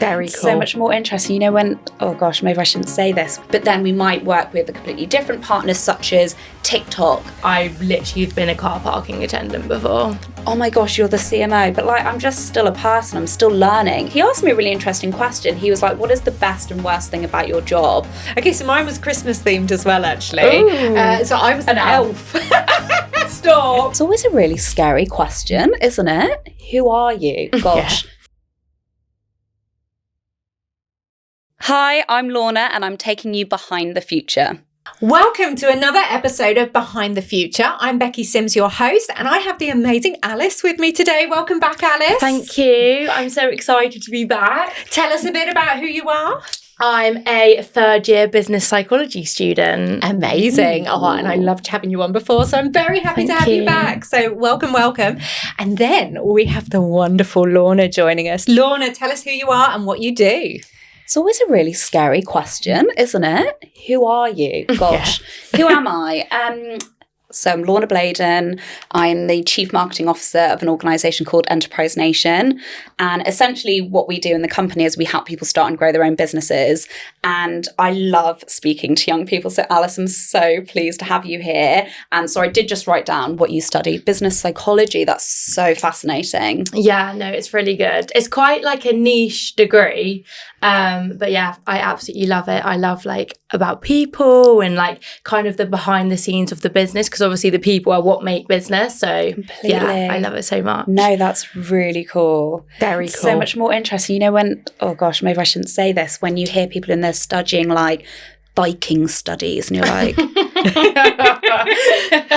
Very cool. So much more interesting. You know, when, oh gosh, maybe I shouldn't say this, but then we might work with a completely different partners such as TikTok. I've literally been a car parking attendant before. Oh my gosh, you're the CMO. But like, I'm just still a person. I'm still learning. He asked me a really interesting question. He was like, what is the best and worst thing about your job? Okay, so mine was Christmas themed as well, actually. So I was an elf. Stop. It's always a really scary question, isn't it? Who are you? Gosh. Yeah. Hi, I'm Lorna and I'm taking you behind the future. Welcome to another episode of Behind the Future. I'm Becky Sims, your host, and I have the amazing Alice with me today. Welcome back, Alice. Thank you. I'm so excited to be back. Tell us a bit about who you are. I'm a third-year business psychology student. Amazing. Oh, and I loved having you on before, so I'm very happy to have you back. So welcome. And then we have the wonderful Lorna joining us. Lorna, tell us who you are and what you do. It's always a really scary question, isn't it? Who are you? Gosh, Who am I? So I'm Lorna Blaydon. I'm the Chief Marketing Officer of an organisation called Enterprise Nation. And essentially what we do in the company is we help people start and grow their own businesses. And I love speaking to young people. So Alice, I'm so pleased to have you here. And so I did just write down what you studied, business psychology. That's so fascinating. Yeah, no, it's really good. It's quite like a niche degree. But yeah, I absolutely love it. I love like about people and like kind of the behind the scenes of the business, because obviously the people are what make business. So Completely. Yeah, I love it so much. No, that's really cool. Very cool. So much more interesting. You know, when, oh gosh, maybe I shouldn't say this, when you hear people in there studying like Viking studies and you're like,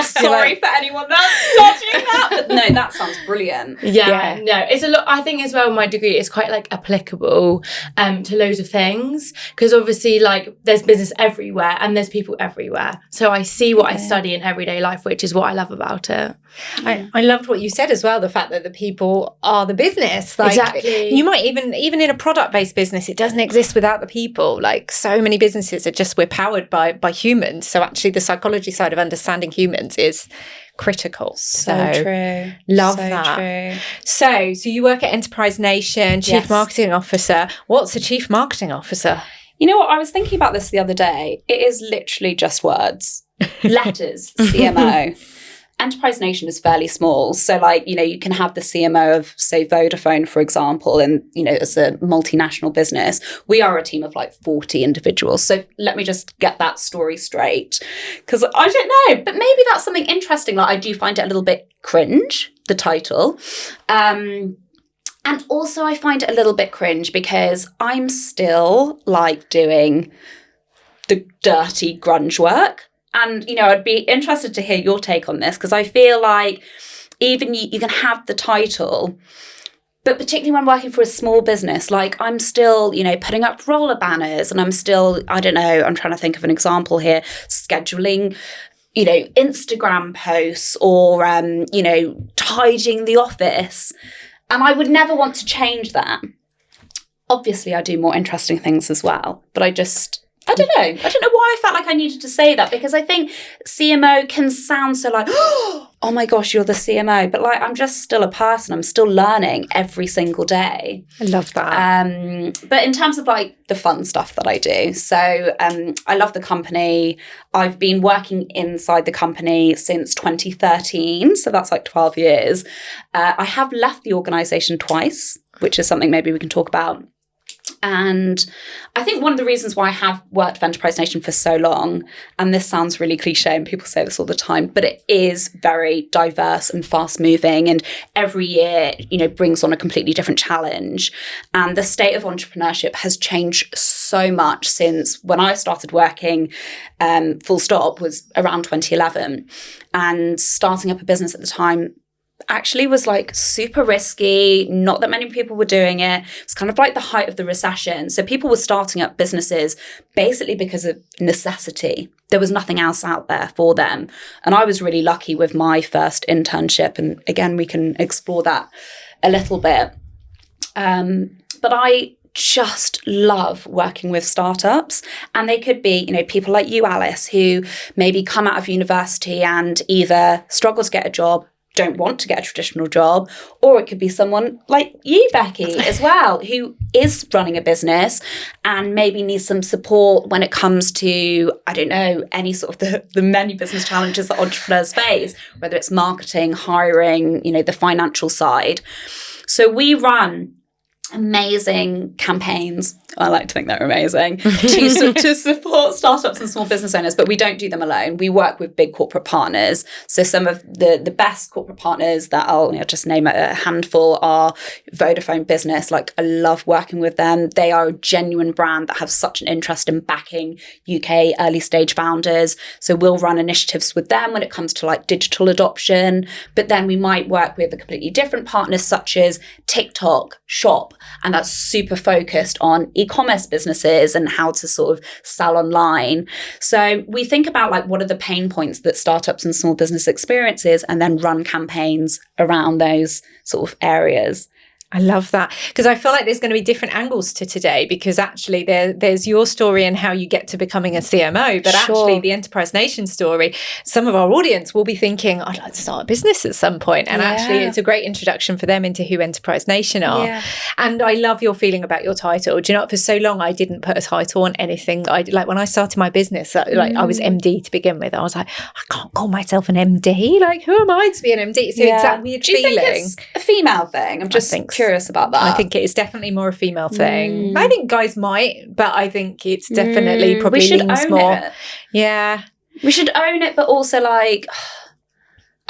sorry for anyone that's studying that. But no, that sounds brilliant. Yeah, no, it's a lot. I think as well, my degree is quite like applicable to loads of things, because obviously like there's business everywhere and there's people everywhere. So I see what I study in everyday life, which is what I love about it. I loved what you said as well, the fact that the people are the business. Like, exactly. You might even in a product-based business, it doesn't exist without the people. Like so many businesses are just, we're powered by humans. So actually the psychology side of understanding humans is critical. So true. Love so that. True. So you work at Enterprise Nation, Chief Marketing Officer. What's a Chief Marketing Officer? You know what? I was thinking about this the other day. It is literally just words. Letters, CMO. Enterprise Nation is fairly small. So like, you know, you can have the CMO of, say, Vodafone, for example, and, you know, it's a multinational business. We are a team of like 40 individuals. So let me just get that story straight. Because I don't know, but maybe that's something interesting. Like I do find it a little bit cringe, the title. And also I find it a little bit cringe because I'm still like doing the dirty grunge work. And, you know, I'd be interested to hear your take on this, because I feel like even you can have the title, but particularly when working for a small business, like I'm still, you know, putting up roller banners and I'm still, I don't know, I'm trying to think of an example here, scheduling, you know, Instagram posts or, you know, tidying the office. And I would never want to change that. Obviously, I do more interesting things as well, but I don't know. I don't know why I felt like I needed to say that, because I think CMO can sound so like, oh my gosh, you're the CMO. But like, I'm just still a person. I'm still learning every single day. I love that. But in terms of like the fun stuff that I do, so I love the company. I've been working inside the company since 2013. So that's like 12 years. I have left the organisation twice, which is something maybe we can talk about. And I think one of the reasons why I have worked for Enterprise Nation for so long, and this sounds really cliche and people say this all the time, but it is very diverse and fast moving, and every year, you know, brings on a completely different challenge. And the state of entrepreneurship has changed so much since when I started working, full stop, was around 2011. And starting up a business at the time actually was like super risky. Not that many people were doing it. It's kind of like the height of the recession. So people were starting up businesses basically because of necessity. There was nothing else out there for them. And I was really lucky with my first internship. And again, we can explore that a little bit. But I just love working with startups, and they could be, you know, people like you, Alice, who maybe come out of university and either struggle to get a job, don't want to get a traditional job, or it could be someone like you, Becky, as well, who is running a business and maybe needs some support when it comes to, I don't know, any sort of the many business challenges that entrepreneurs face, whether it's marketing, hiring, you know, the financial side. So we run amazing campaigns. I like to think they're amazing to support startups and small business owners, but we don't do them alone. We work with big corporate partners. So some of the best corporate partners that I'll just name a handful are Vodafone Business. Like, I love working with them. They are a genuine brand that have such an interest in backing UK early stage founders. So we'll run initiatives with them when it comes to like digital adoption, but then we might work with a completely different partners such as TikTok Shop, and that's super focused on e-commerce businesses and how to sort of sell online. So we think about like what are the pain points that startups and small business experiences, and then run campaigns around those sort of areas. I love that, because I feel like there's going to be different angles to today, because actually there's your story and how you get to becoming a CMO, but actually the Enterprise Nation story, some of our audience will be thinking, I'd like to start a business at some point. And actually it's a great introduction for them into who Enterprise Nation are. Yeah. And I love your feeling about your title. Do you know what? For so long, I didn't put a title on anything. Like when I started my business, like I was MD to begin with. I was like, I can't call myself an MD. Like, who am I to be an MD? It's that weird Do you feeling. think it's a female thing? I'm just curious about that. I think it is definitely more a female thing. I think guys might, but I think it's definitely probably we should leans own more. It. Yeah. We should own it, but also like,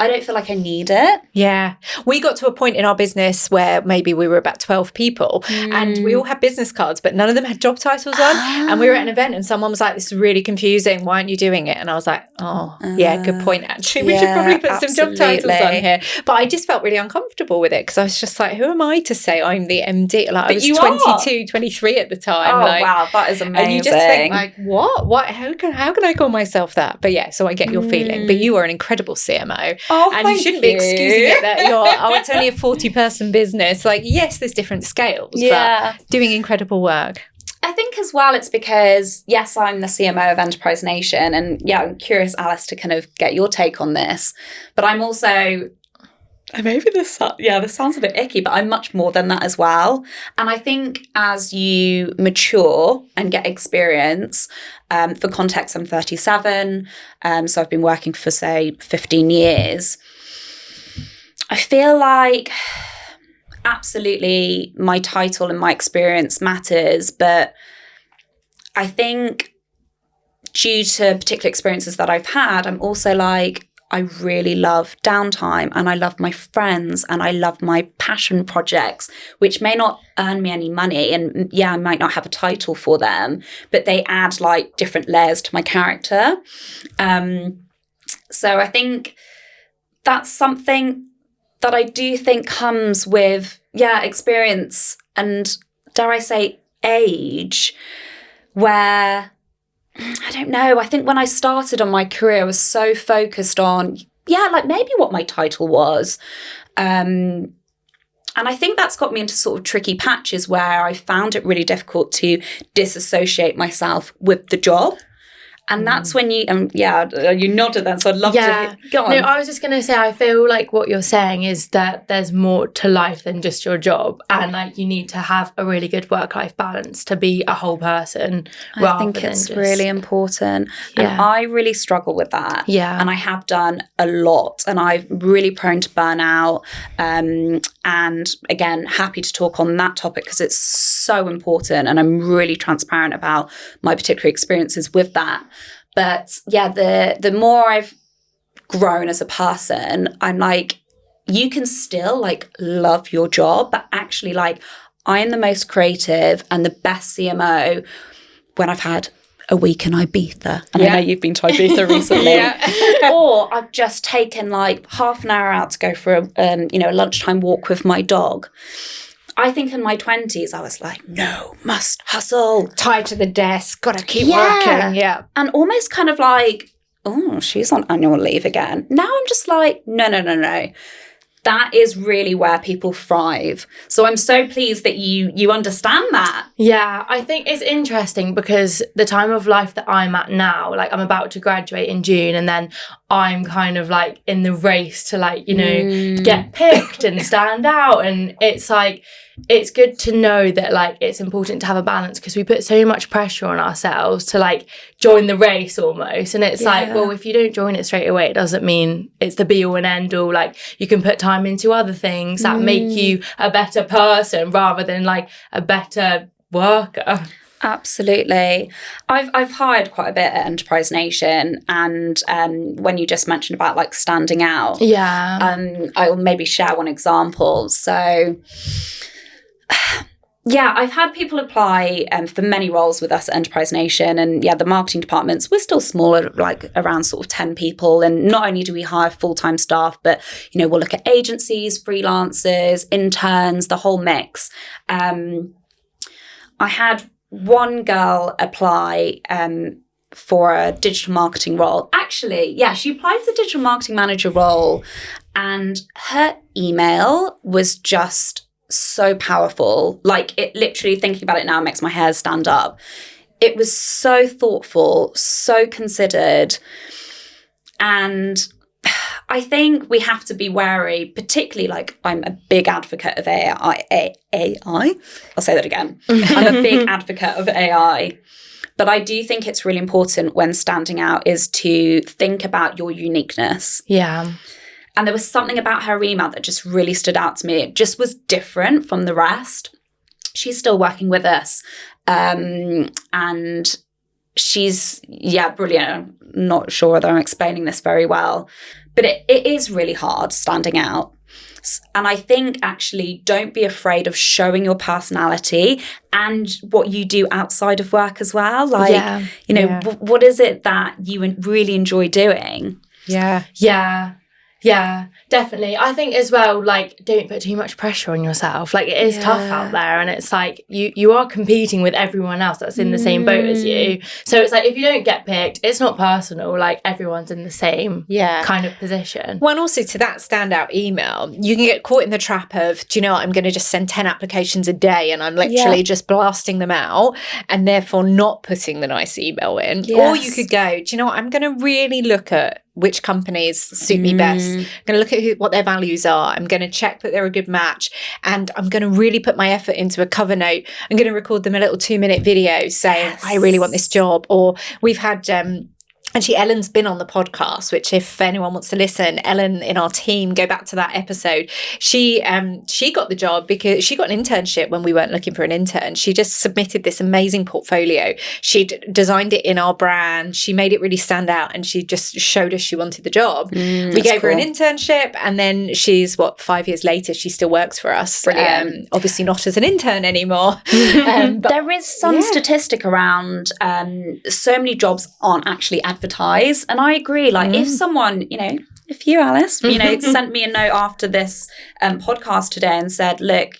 I don't feel like I need it. Yeah. We got to a point in our business where maybe we were about 12 people and we all had business cards, but none of them had job titles on. And we were at an event and someone was like, this is really confusing. Why aren't you doing it? And I was like, yeah, good point, actually. We should probably put some job titles on here. But I just felt really uncomfortable with it, because I was just like, who am I to say I'm the MD? Like, I was 22, 23 at the time. Oh, like, wow. That is amazing. And you just think like, what? How can I call myself that? But yeah, so I get your feeling. But you are an incredible CMO. Oh, and you shouldn't be excusing it that it's only a 40-person business. Like, yes, there's different scales, but doing incredible work. I think as well it's because, yes, I'm the CMO of Enterprise Nation, and I'm curious, Alice, to kind of get your take on this. But I'm also, maybe this sounds a bit icky, but I'm much more than that as well. And I think as you mature and get experience, for context, I'm 37, so I've been working for, say, 15 years. I feel like absolutely my title and my experience matters, but I think due to particular experiences that I've had, I'm also like, I really love downtime, and I love my friends, and I love my passion projects, which may not earn me any money. And I might not have a title for them, but they add like different layers to my character. So I think that's something that I do think comes with, experience and, dare I say, age, where, I don't know, I think when I started on my career, I was so focused on, like maybe what my title was. And I think that's got me into sort of tricky patches where I found it really difficult to disassociate myself with the job. And that's when you nodded then, so I'd love to go on. No, I was just going to say, I feel like what you're saying is that there's more to life than just your job, and like you need to have a really good work-life balance to be a whole person. I think it's really important, and I really struggle with that. And I have done a lot, and I'm really prone to burnout. And again, happy to talk on that topic because it's so important, and I'm really transparent about my particular experiences with that. But the more I've grown as a person, I'm like, you can still like love your job, but actually like I am the most creative and the best CMO when I've had a week in Ibiza. And I know you've been to Ibiza recently. Or I've just taken like half an hour out to go for a lunchtime walk with my dog. I think in my 20s, I was like, no, must hustle. Tied to the desk, got to keep working. Yeah. And almost kind of like, oh, she's on annual leave again. Now I'm just like, no. that is really where people thrive. So I'm so pleased that you understand that. Yeah, I think it's interesting because the time of life that I'm at now, like I'm about to graduate in June, and then I'm kind of like in the race to like, you know, get picked and stand out. And it's like, it's good to know that like it's important to have a balance, because we put so much pressure on ourselves to like join the race almost. And it's like, well, if you don't join it straight away, it doesn't mean it's the be all and end all. Like you can put time into other things that make you a better person rather than like a better worker. Absolutely. I've hired quite a bit at Enterprise Nation, and when you just mentioned about like standing out, I'll maybe share one example. So yeah, I've had people apply for many roles with us at Enterprise Nation, and the marketing departments, we're still smaller, like around sort of 10 people. And not only do we hire full-time staff, but, you know, we'll look at agencies, freelancers, interns, the whole mix. I had one girl apply for a digital marketing role. Actually, she applied for the digital marketing manager role, and her email was just so powerful. Like, it literally, thinking about it now, makes my hair stand up. It was so thoughtful, so considered. And I think we have to be wary, particularly, like, I'm a big advocate of AI. I'll say that again. I'm a big advocate of AI. But I do think it's really important when standing out is to think about your uniqueness. Yeah. And there was something about her email that just really stood out to me. It just was different from the rest. She's still working with us. And she's, brilliant. I'm not sure whether I'm explaining this very well. But it is really hard standing out. And I think, actually, don't be afraid of showing your personality and what you do outside of work as well. Like, what is it that you really enjoy doing? Yeah, definitely. I think as well, like, don't put too much pressure on yourself. Like, it is tough out there, and it's like you are competing with everyone else that's in the same boat as you. So it's like, if you don't get picked, it's not personal. Like, everyone's in the same kind of position. Well, and also to that standout email, you can get caught in the trap of, do you know what, I'm going to just send 10 applications a day and I'm literally just blasting them out, and therefore not putting the nice email in. Yes. Or you could go, do you know what, I'm going to really look at which companies suit me best. I'm going to look at what their values are. I'm going to check that they're a good match. And I'm going to really put my effort into a cover note. I'm going to record them a little 2-minute video saying, I really want this job. Or we've had... Actually, Ellen's been on the podcast, which if anyone wants to listen, Ellen in our team, go back to that episode. She got the job because she got an internship when we weren't looking for an intern. She just submitted this amazing portfolio. She'd designed it in our brand. She made it really stand out, and she just showed us she wanted the job. We gave her an internship, and then she's, 5 years later, she still works for us. Obviously not as an intern anymore. But there is some statistic around so many jobs aren't actually advertised. And I agree, like if someone, if you, Alice, sent me a note after this podcast today and said, look,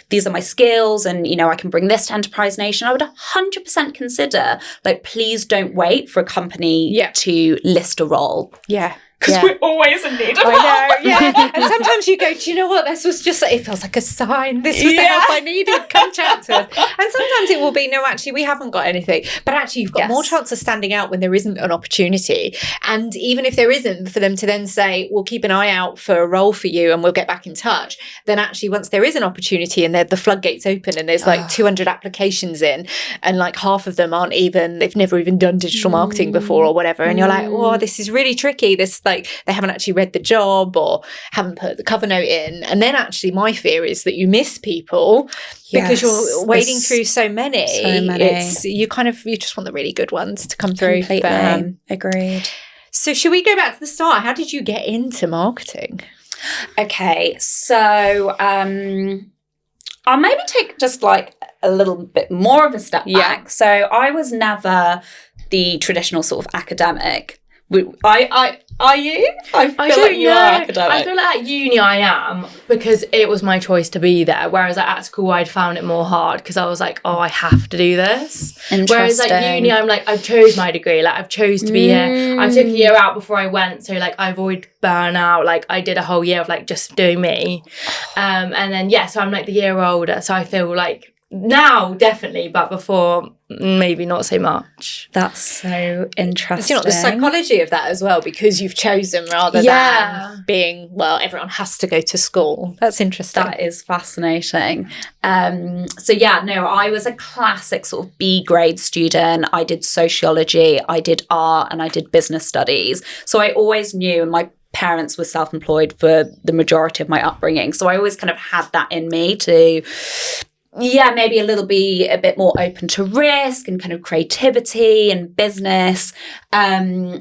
these are my skills and, I can bring this to Enterprise Nation, I would 100% consider, like, please don't wait for a company to list a role. Yeah. Because we're always in need of help. I know, And sometimes you go, do you know what? This was just, it feels like a sign. This was the help I needed. Come chat to us. And sometimes it will be, no, actually, we haven't got anything. But actually, you've got more chance of standing out when there isn't an opportunity. And even if there isn't, for them to then say, we'll keep an eye out for a role for you and we'll get back in touch. Then actually, once there is an opportunity and the floodgates open and there's like 200 applications in, and like half of them they've never even done digital marketing before or whatever. And you're like, oh, this is really tricky. This, like, they haven't actually read the job or haven't put the cover note in. And then actually my fear is that you miss people because you're wading through so many. You just want the really good ones to come through. Completely. Agreed. So should we go back to the start? How did you get into marketing? Okay, so I'll maybe take just like a little bit more of a step back. So I was never the traditional sort of academic. Are you? I feel don't like you know. are academic. I feel like at uni I am, because it was my choice to be there. Whereas like, at school I'd found it more hard because I was like, oh, I have to do this. Whereas like uni, I'm like, I've chose my degree. Like I've chose to be here. I took a year out before I went, so like I avoid burnout. Like I did a whole year of like just doing me, and then so I'm like the year older. So I feel like now definitely, but before maybe not so much. That's so interesting. You know, the psychology of that as well, because you've chosen rather than being, well, everyone has to go to school. That's interesting. That is fascinating. I was a classic sort of B grade student. I did sociology, I did art, and I did business studies. So I always knew, and my parents were self-employed for the majority of my upbringing. So I always kind of had that in me to maybe a bit more open to risk and kind of creativity and business. But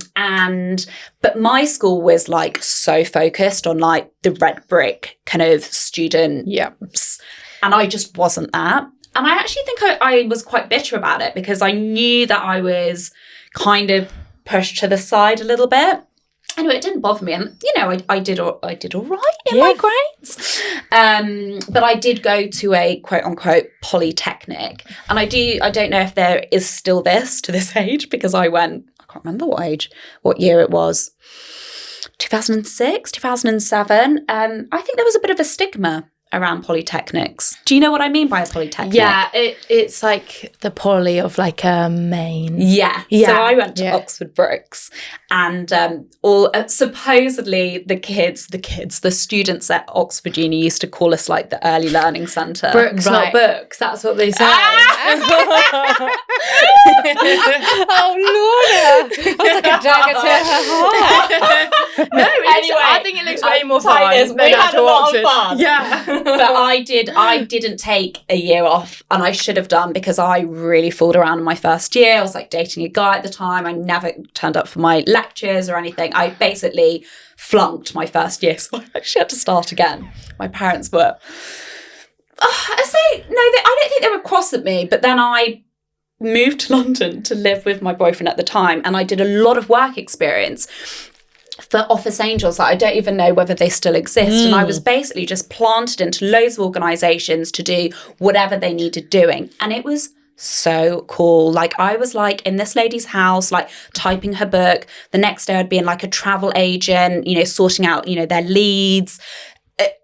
my school was like so focused on like the red brick kind of student. And I just wasn't that. And I actually think I was quite bitter about it because I knew that I was kind of pushed to the side a little bit. Anyway, it didn't bother me, and I did all right in my grades. But I did go to a quote unquote polytechnic, and I don't know if there is still this to this age because I can't remember what year it was, 2006, 2007. I think there was a bit of a stigma around polytechnics. Do you know what I mean by a polytechnic? Yeah, it's like the poly of like a main. Yeah. So I went to Oxford Brookes, and supposedly the students at Oxford Uni used to call us like the early learning centre. Brooks, not books. That's what they say. Oh, Lorna! That was like a dagger to her heart. No, anyway, I think it looks way more fun. We had a lot of fun. Yeah. But I didn't take a year off, and I should have done because I really fooled around in my first year. I was like dating a guy at the time. I never turned up for my lectures or anything. I basically flunked my first year, so I actually had to start again. My parents were, I don't think they were cross at me, but then I moved to London to live with my boyfriend at the time, and I did a lot of work experience for Office Angels. I don't even know whether they still exist. And I was basically just planted into loads of organisations to do whatever they needed doing. And it was so cool. Like I was like in this lady's house, like typing her book. The next day I'd be in like a travel agent, sorting out, their leads.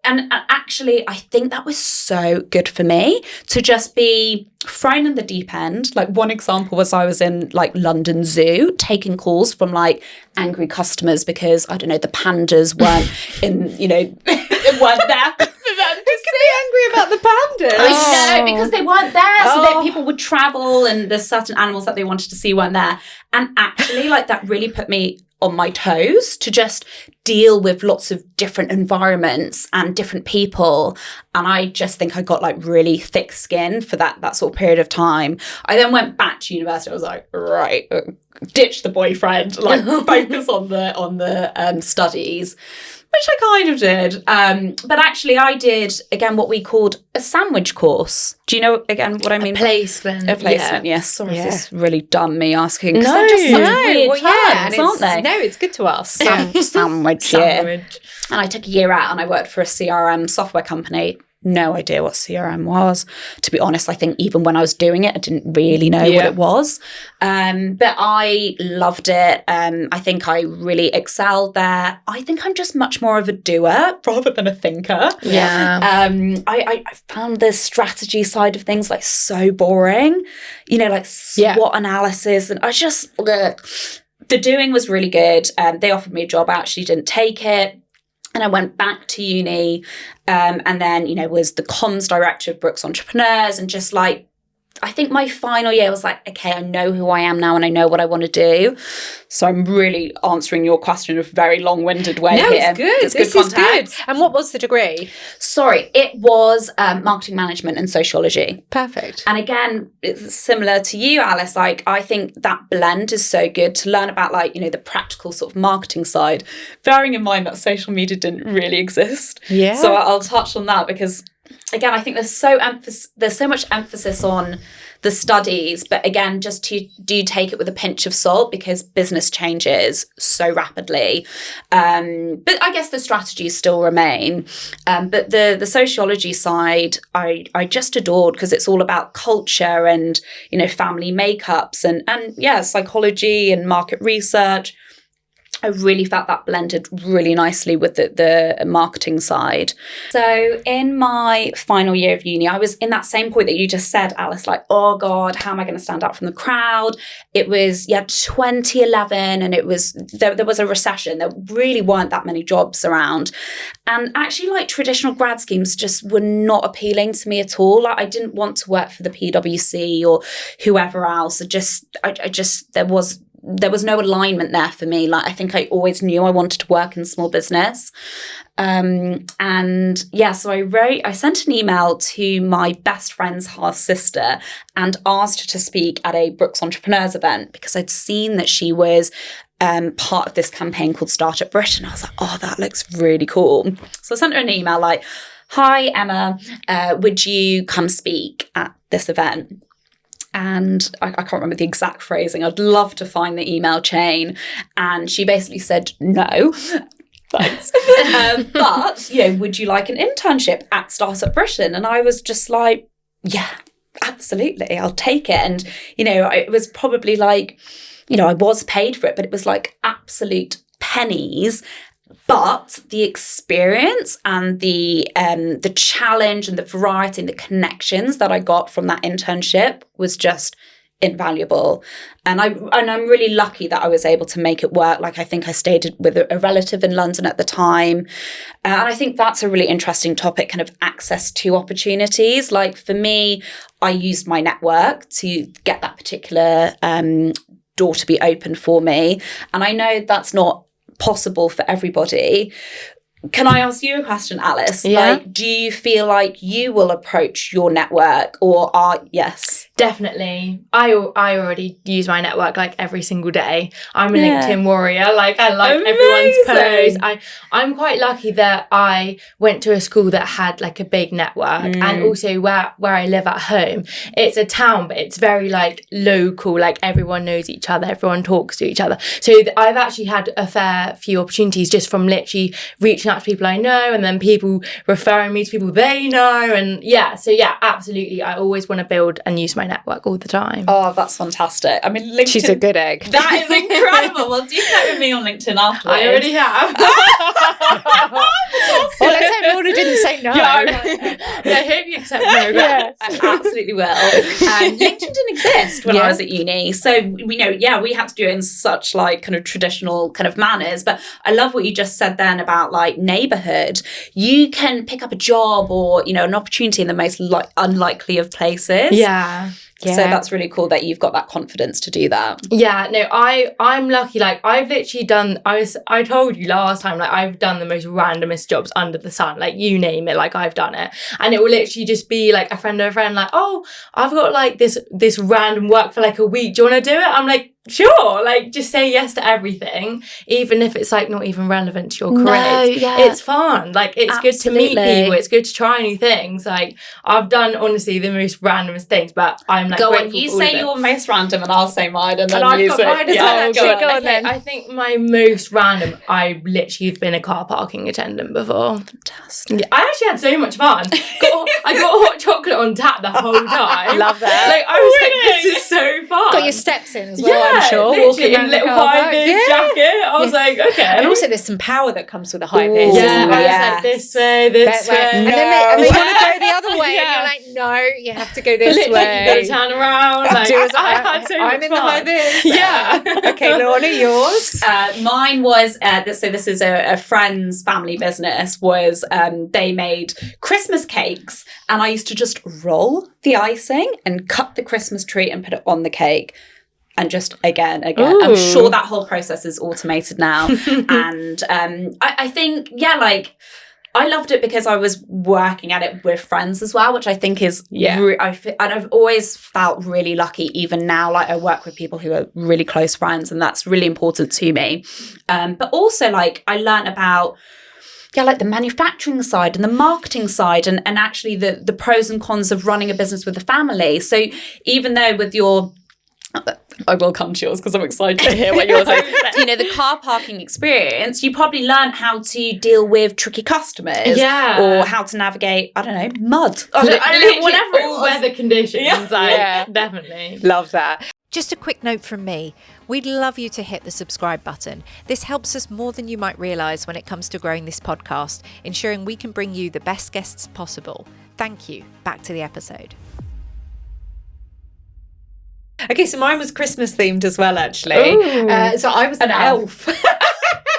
And actually, I think that was so good for me to just be thrown in the deep end. Like one example was I was in like London Zoo taking calls from like angry customers because, I don't know, the pandas weren't weren't there. Who can be angry about the pandas? I know, because they weren't there. So that people would travel and there's certain animals that they wanted to see weren't there. And actually, like that really put me on my toes to just deal with lots of different environments and different people. And I just think I got like really thick skin for that sort of period of time. I then went back to university. I was like, right, ditch the boyfriend, like focus on the studies, which I kind of did. But actually I did, again, what we called a sandwich course. Do you know, again, what I mean? A placement, yes. Sorry if this is really dumb, me asking. No, they're just such weird terms, aren't they? No, it's good to us. Sandwich. And I took a year out and I worked for a CRM software company. No idea what CRM was. To be honest, I think even when I was doing it, I didn't really know what it was. But I loved it. I think I really excelled there. I think I'm just much more of a doer rather than a thinker. Yeah. I found the strategy side of things like so boring. Like SWOT analysis. And I just, the doing was really good. They offered me a job. I actually didn't take it. And I went back to uni and then, was the comms director of Brooks Entrepreneurs, and just like, I think my final year was like, okay, I know who I am now and I know what I want to do. So I'm really answering your question in a very long-winded way here. It's good. This is good. And what was the degree? Sorry, it was marketing management and sociology. Perfect. And again, it's similar to you, Alice. Like, I think that blend is so good to learn about, like, the practical sort of marketing side, bearing in mind that social media didn't really exist. Yeah. So I'll touch on that because, again, I think there's so much emphasis on the studies, but again, just do take it with a pinch of salt because business changes so rapidly. But I guess the strategies still remain. But the sociology side, I just adored because it's all about culture and, you know, family makeups and yeah, psychology and market research. I really felt that blended really nicely with the marketing side. So in my final year of uni, I was in that same point that you just said, Alice, like, oh God, how am I going to stand out from the crowd? It was, 2011 and it was, there was a recession. There really weren't that many jobs around. And actually like traditional grad schemes just were not appealing to me at all. Like I didn't want to work for the PwC or whoever else. There was no alignment there for me. Like, I think I always knew I wanted to work in small business. So I sent an email to my best friend's half sister and asked her to speak at a Brooks Entrepreneurs event because I'd seen that she was part of this campaign called Startup Britain. I was like, oh, that looks really cool. So I sent her an email like, hi, Emma, would you come speak at this event? And I can't remember the exact phrasing. I'd love to find the email chain. And she basically said, no. Thanks. But, would you like an internship at Startup Britain? And I was just like, yeah, absolutely. I'll take it. And, it was probably like, I was paid for it, but it was like absolute pennies. But the experience and the challenge and the variety and the connections that I got from that internship was just invaluable. And I'm really lucky that I was able to make it work. Like I think I stayed with a relative in London at the time. And I think that's a really interesting topic, kind of access to opportunities. Like for me, I used my network to get that particular door to be opened for me. And I know that's not possible for everybody. Can I ask you a question, Alice? Yeah. Like, do you feel like you will approach your network or yes? Definitely. I already use my network like every single day. I'm a LinkedIn warrior. Like I like everyone's posts. I'm quite lucky that I went to a school that had like a big network and also where I live at home, it's a town, but it's very like local, like everyone knows each other, everyone talks to each other. So I've actually had a fair few opportunities just from literally reaching out to people I know and then people referring me to people they know. And absolutely. I always want to build and use my network all the time. Oh, that's fantastic. I mean, LinkedIn. She's a good egg. That is incredible. Well, do connect with me on LinkedIn afterwards. I already have. Well, let's hope Lorna didn't say no. I hope you accept no regrets. I absolutely will. LinkedIn didn't exist when I was at uni. So, we had to do it in such like kind of traditional kind of manners. But I love what you just said then about like neighborhood. You can pick up a job or, an opportunity in the most unlikely of places. Yeah. So that's really cool that you've got that confidence to do that. Yeah, no, I'm lucky. Like I've literally done, I told you last time, like I've done the most randomest jobs under the sun. Like you name it, like I've done it. And it will literally just be like a friend of a friend, like, oh, I've got like this random work for like a week. Do you want to do it? I'm like, sure, like just say yes to everything, even if it's like not even relevant to your career. It's fun. Like it's good to meet people. It's good to try new things. Like I've done honestly the most randomest things, but I'm like, go on, you say your most random and I'll say mine and then I've you got say mine as well. Go on then. I think my most random, I literally have been a car parking attendant before. Fantastic. Yeah, I actually had so much fun. I got hot chocolate on tap the whole time. Love that. Like I was like, this is so fun. Got your steps in as well, I'm sure. Literally in little high-vis jacket. I was like, okay. And also there's some power that comes with a high-vis. Yeah, I was like, this way. And then they want to go the other way and you're like, no, you have to go this way. You gotta turn around. Like, I'm in the high-vis. Yeah. Okay, Lorna, yours? Mine was, this is a friend's family business, was they made Christmas cakes and I used to just roll the icing and cut the Christmas tree and put it on the cake. And just again. Ooh. I'm sure that whole process is automated now. And I think, I loved it because I was working at it with friends as well, which I think is, and I've always felt really lucky even now. Like I work with people who are really close friends and that's really important to me. But also like I learned about, like the manufacturing side and the marketing side and actually the pros and cons of running a business with a family. So even though with your, I will come to yours because I'm excited to hear what yours is. You know, the car parking experience, you probably learned how to deal with tricky customers, or how to navigate, I don't know, mud, whatever, all weather conditions. Definitely love that. Just a quick note from me. We'd love you to hit the subscribe button. This helps us more than you might realise when it comes to growing this podcast, ensuring we can bring you the best guests possible. Thank you. Back to the episode. Okay, so mine was Christmas themed as well, actually. So I was an elf.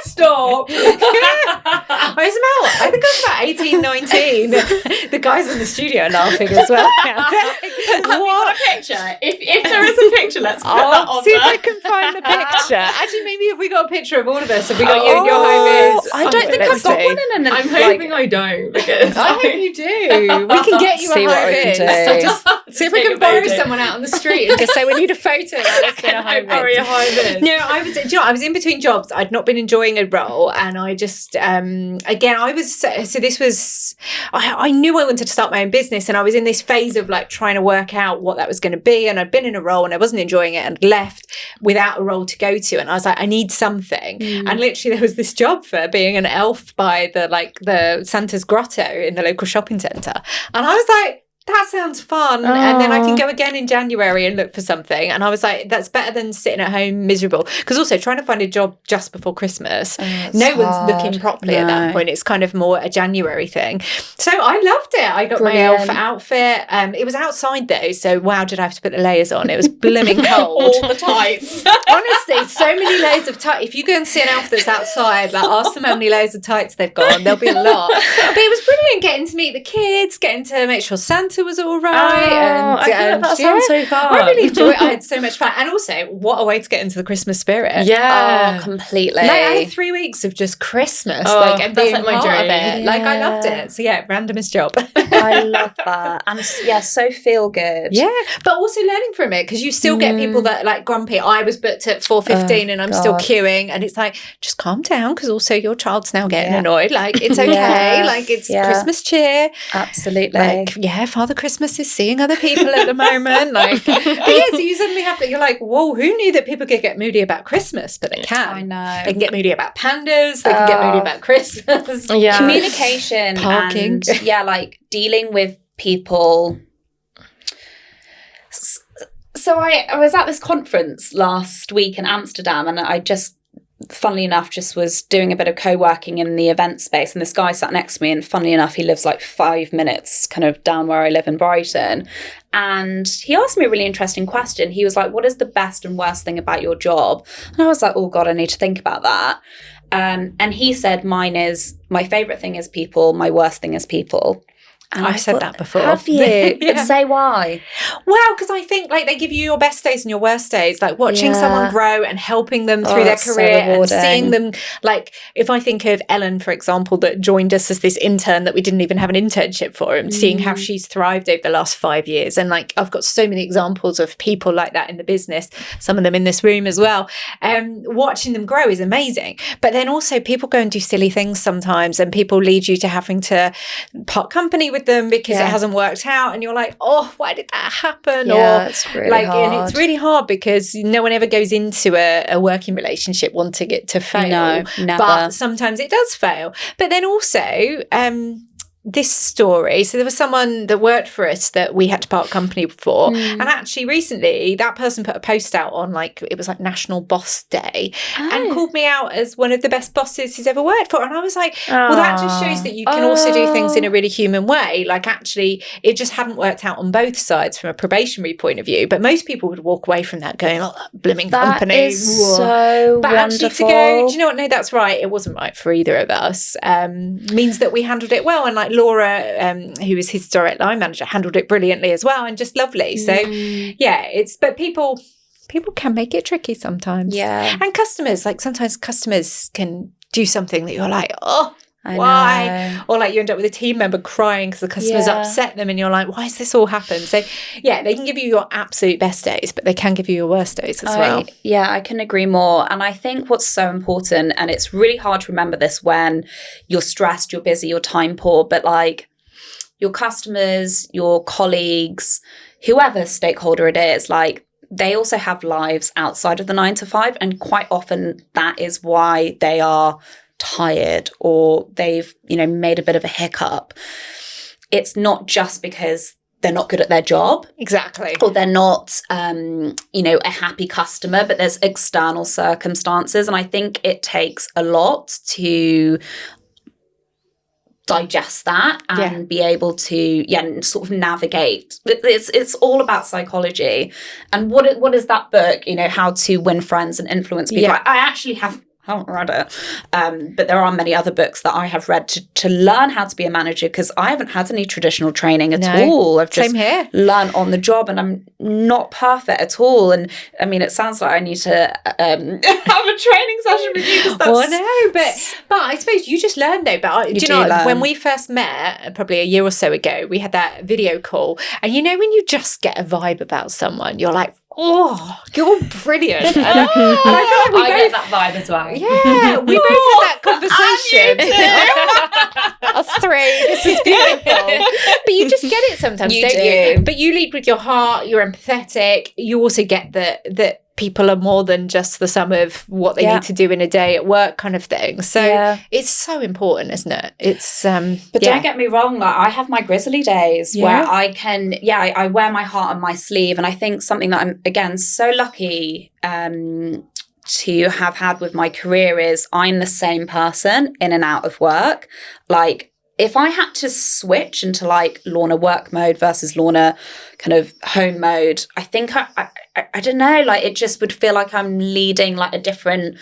Stop. I was about, I think I was about 18, 19. The guys in the studio are laughing as well. Have you got a picture? If there is a picture, let's put that on see there. if I can find the picture. Actually, maybe if we got a picture of all of us, have we got you and your home is? I don't think I've got one in I'm hoping I don't, because I hope you do. We can get you See a what home we can is. do. So just see if we can borrow someone out on the street and just say, we need a photo. Let's get a home is. No, I was, do you know, I was in between jobs. I'd not been enjoying a role, and I just, again, I was, so this was, I knew I wanted to start my own business, and I was in this phase of like trying to work out what that was going to be. And I'd been in a role and I wasn't enjoying it and left without a role to go to. And I was like, I need something. And literally there was this job for being an elf by the Santa's Grotto in the local shopping centre. And I was like, that sounds fun. And then I can go again in January and look for something. And I was like, that's better than sitting at home miserable. Because also trying to find a job just before Christmas, no one's looking properly at that point. It's kind of more a January thing. So I loved it. I got my elf outfit. It was outside though. So wow, did I have to put the layers on? It was blooming cold. All the tights. Honestly, so many layers of tights. If you go and see an elf that's outside, like ask them how many layers of tights they've got. There'll be a lot. But it was brilliant getting to meet the kids, getting to make sure Santa was all right. That sounds so fun. I really enjoyed it. I had so much fun. And also, what a way to get into the Christmas spirit. Yeah. Oh, completely. Like, I had 3 weeks of just Christmas. And that's being like my part dream. of it. Yeah. Like, I loved it. So yeah, randomest job. I love that. And so feel good. Yeah, but also learning from it, because you still get people that like grumpy. I was booked at 4:15 and I'm still queuing, and it's like, just calm down, because also your child's now getting annoyed. Like, it's okay. Like, it's Christmas cheer. Absolutely. Like, Father Christmas is seeing other people at the moment. Like, but so you suddenly have that. You're like, whoa, who knew that people could get moody about Christmas? But they can. I know. They can get moody about pandas. They can get moody about Christmas. Yeah. Communication, parking, and like dealing with people. So I was at this conference last week in Amsterdam, and I just, funnily enough, just was doing a bit of co-working in the event space, and this guy sat next to me, and funnily enough, he lives like 5 minutes kind of down where I live in Brighton. And he asked me a really interesting question. He was like, what is the best and worst thing about your job? And I was like, oh God, I need to think about that. And he said, my favourite thing is people, my worst thing is people. And I've said that before. Have you? Yeah. Say why. Well, because I think like they give you your best days and your worst days, like watching someone grow and helping them through their career and seeing them. Like, if I think of Ellen, for example, that joined us as this intern that we didn't even have an internship for, and seeing how she's thrived over the last 5 years. And like, I've got so many examples of people like that in the business, some of them in this room as well. Watching them grow is amazing. But then also people go and do silly things sometimes, and people lead you to having to part company with them because it hasn't worked out, and you're like, oh, why did that happen? Or it's really like, hard. and it's really hard because no one ever goes into a working relationship wanting it to fail. No, never. But sometimes it does fail. But then also, this story, so there was someone that worked for us that we had to part company for, and actually recently that person put a post out on, like, it was like National Boss Day, and called me out as one of the best bosses he's ever worked for. And I was like, well, that just shows that you can also do things in a really human way. Like, actually it just hadn't worked out on both sides from a probationary point of view, but most people would walk away from that going, oh, that blooming company. That is so but wonderful. actually to go, do you know what, no, that's right, it wasn't right for either of us, means that we handled it well. And like Laura, who was his direct line manager, handled it brilliantly as well, and just lovely. So but people can make it tricky sometimes. Yeah. And customers, like sometimes customers can do something that you're like, oh, why? Or like you end up with a team member crying because the customer's upset them and you're like, why has this all happened? So yeah, they can give you your absolute best days, but they can give you your worst days as well. Yeah, I can agree more. And I think what's so important, and it's really hard to remember this when you're stressed, you're busy, you're time poor, but like your customers, your colleagues, whoever stakeholder it is, like they also have lives outside of the 9 to 5. And quite often that is why they are tired or they've, made a bit of a hiccup. It's not just because they're not good at their job. Exactly. Or they're not, a happy customer, but there's external circumstances. And I think it takes a lot to digest that and be able to sort of navigate. It's all about psychology. And what is that book, How to Win Friends and Influence People? I actually haven't read it, but there are many other books that I have read to learn how to be a manager, because I haven't had any traditional training at all. I've just learned on the job, and I'm not perfect at all. And I mean, it sounds like I need to have a training session with you. Well, no, but I suppose you just learn though. But do you know, when we first met, probably a year or so ago, we had that video call, and when you just get a vibe about someone, you're like, oh, you're brilliant. And I feel like get that vibe as well. Yeah, we both had that conversation. Us three. This is beautiful. But you just get it sometimes, don't you? But you lead with your heart. You're empathetic. You also get that people are more than just the sum of what they need to do in a day at work, kind of thing. So it's so important, isn't it? It's but don't get me wrong, like I have my grizzly days where I can I wear my heart on my sleeve. And I think something that I'm again so lucky to have had with my career is I'm the same person in and out of work. Like if I had to switch into like Lorna work mode versus Lorna kind of home mode, I think I don't know, like it just would feel like I'm leading like a different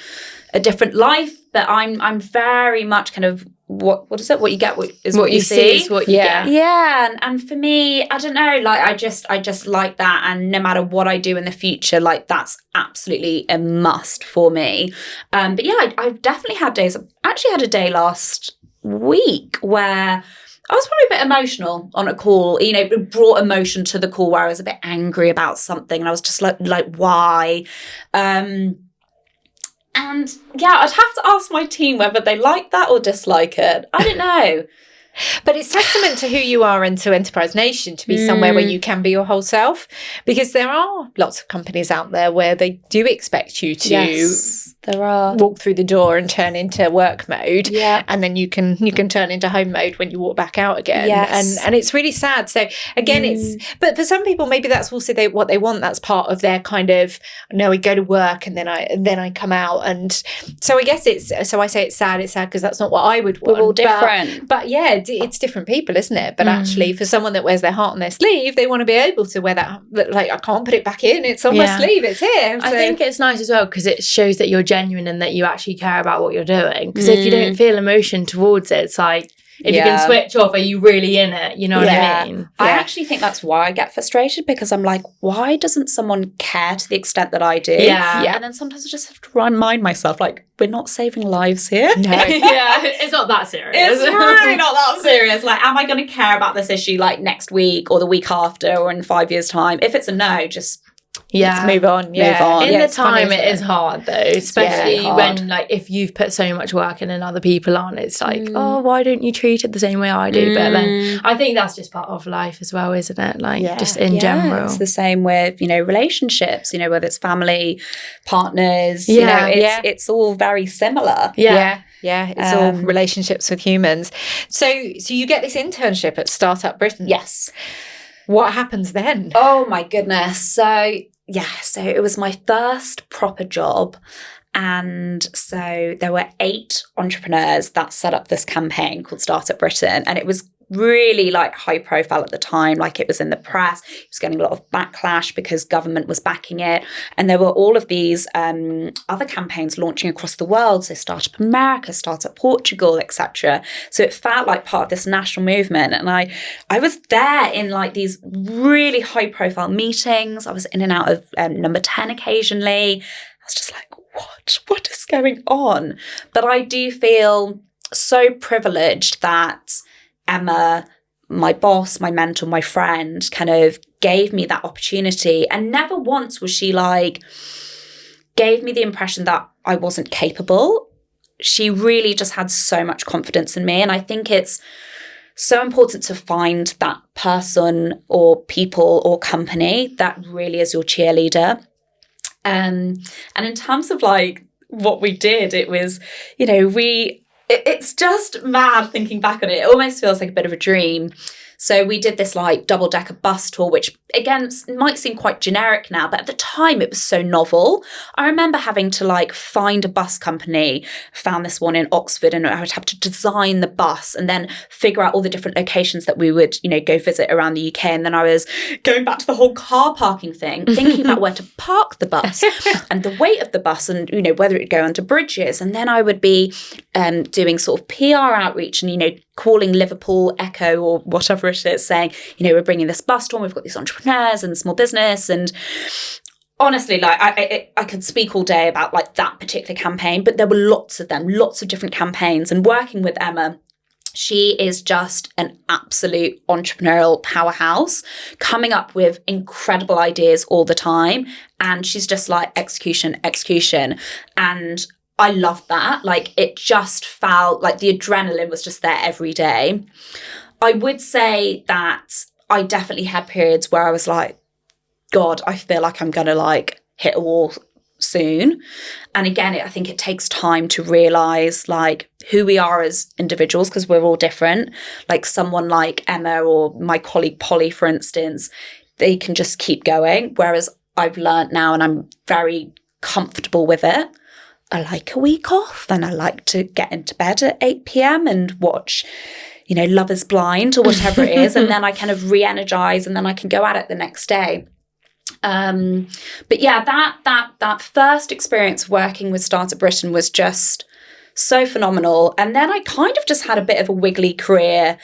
life. But I'm very much kind of what is it? What you get is what you see. Is what you get. Yeah, and for me, I don't know, like I just like that, and no matter what I do in the future, like that's absolutely a must for me. But yeah, I've definitely had days. I actually had a day last week where I was probably a bit emotional on a call, it brought emotion to the call where I was a bit angry about something, and I was just like why? And yeah, I'd have to ask my team whether they like that or dislike it. I don't know. But it's testament to who you are and to Enterprise Nation to be somewhere where you can be your whole self, because there are lots of companies out there where they do expect you to there are walk through the door and turn into work mode, and then you can turn into home mode when you walk back out again. And it's really sad. So again, but for some people maybe that's also what they want. That's part of their kind of, no, we go to work and then I come out. And so I guess I say it's sad because that's not what I would want. We're all different. But yeah, it's different people, isn't it? But actually for someone that wears their heart on their sleeve, they want to be able to wear that, like, I can't put it back in, it's on my sleeve, it's here. So. I think it's nice as well because it shows that you're genuine and that you actually care about what you're doing. Because if you don't feel emotion towards it, it's like, if you can switch off, are you really in it? You know what I mean? I actually think that's why I get frustrated, because I'm like, why doesn't someone care to the extent that I do? Yeah. And then sometimes I just have to remind myself, like, we're not saving lives here. No. It's not that serious. It's really not that serious. Like, am I going to care about this issue like next week or the week after or in 5 years' time? If it's a no, just... let's move on. Move on. In the time, it is hard though, especially when, like, if you've put so much work in and other people aren't, it's like, oh, why don't you treat it the same way I do? But then I think that's just part of life as well, isn't it? Like, just in general. It's the same with, relationships, whether it's family, partners, it's all very similar. Yeah, it's all relationships with humans. So you get this internship at Startup Britain. Yes. What happens then? Oh my goodness. So it was my first proper job. And so there were 8 entrepreneurs that set up this campaign called Startup Britain. And it was really like high profile at the time. Like, it was in the press. It was getting a lot of backlash because government was backing it. And there were all of these other campaigns launching across the world. So Startup America, Startup Portugal, etc. So it felt like part of this national movement. And I was there in like these really high profile meetings. I was in and out of number 10 occasionally. I was just like, what is going on? But I do feel so privileged that Emma, my boss, my mentor, my friend, kind of gave me that opportunity. And never once was she like, gave me the impression that I wasn't capable. She really just had so much confidence in me. And I think it's so important to find that person or people or company that really is your cheerleader. And in terms of like what we did, it was, you know, it's just mad thinking back on it. It almost feels like a bit of a dream. So we did this like double-decker bus tour, which again might seem quite generic now, but at the time it was so novel. I remember having to like find a bus company, found this one in Oxford, and I would have to design the bus and then figure out all the different locations that we would, you know, go visit around the UK. And then I was going back to the whole car parking thing, thinking about where to park the bus and the weight of the bus and, you know, whether it would go under bridges. And then I would be doing sort of PR outreach and, you know, calling Liverpool Echo or whatever it is, saying, you know, we're bringing this bus tour, we've got these entrepreneurs and small business. And honestly, like I could speak all day about like that particular campaign, but there were lots of them, lots of different campaigns. And working with Emma, she is just an absolute entrepreneurial powerhouse, coming up with incredible ideas all the time. And she's just like execution. And I loved that. Like, it just felt like the adrenaline was just there every day. I would say that I definitely had periods where I was like, God, I feel like I'm going to like hit a wall soon. And again, I think it takes time to realize like who we are as individuals, because we're all different. Like someone like Emma or my colleague Polly, for instance, they can just keep going. Whereas I've learned now, and I'm very comfortable with it, I like a week off and I like to get into bed at 8 p.m. and watch, you know, Love is Blind or whatever it is. And then I kind of re-energize and then I can go at it the next day. But yeah, that first experience working with Startup Britain was just so phenomenal. And then I kind of just had a bit of a wiggly career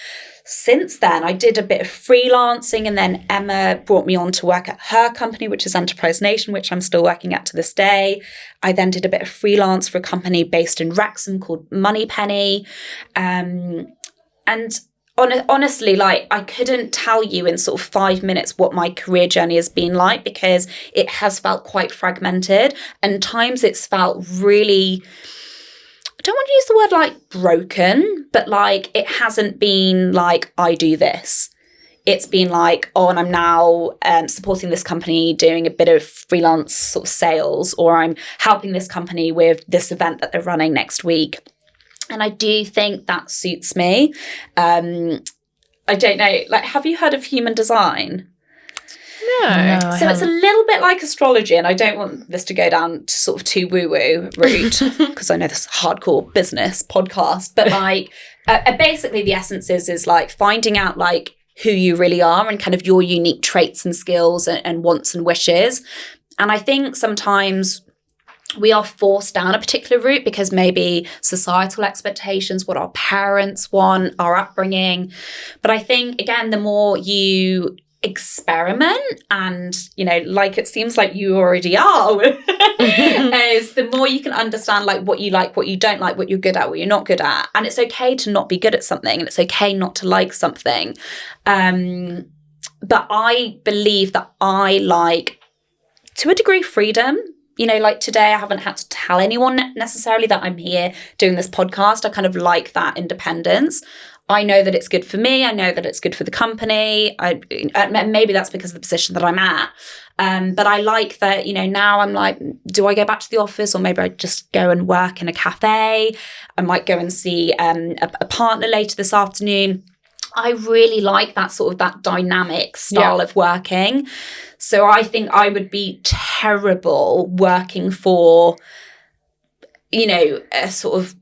since then. I did a bit of freelancing, and then Emma brought me on to work at her company, which is Enterprise Nation, which I'm still working at to this day. I then did a bit of freelance for a company based in Wrexham called Moneypenny. And honestly, like, I couldn't tell you in sort of 5 minutes what my career journey has been like, because it has felt quite fragmented, and times it's felt really, I don't want to use the word like broken, but like it hasn't been like I do this. It's been like, oh, and I'm now supporting this company doing a bit of freelance sort of sales, or I'm helping this company with this event that they're running next week. And I do think that suits me. I don't know, like, have you heard of human design? No. So it's a little bit like astrology, and I don't want this to go down to sort of too woo-woo route, because I know this is a hardcore business podcast, but like basically the essence is like finding out like who you really are and kind of your unique traits and skills and wants and wishes. And I think sometimes we are forced down a particular route because maybe societal expectations, what our parents want, our upbringing. But I think, again, the more you experiment, and, you know, like it seems like you already are, is the more you can understand like what you like, what you don't like, what you're good at, what you're not good at. And it's okay to not be good at something, and it's okay not to like something. But I believe that I like, to a degree, freedom. You know, like today, I haven't had to tell anyone necessarily that I'm here doing this podcast. I kind of like that independence. I know that it's good for me. I know that it's good for the company. Maybe that's because of the position that I'm at. But I like that, you know, now I'm like, do I go back to the office, or maybe I just go and work in a cafe? I might go and see a partner later this afternoon. I really like that sort of that dynamic style of working. So I think I would be terrible working for, you know, a sort of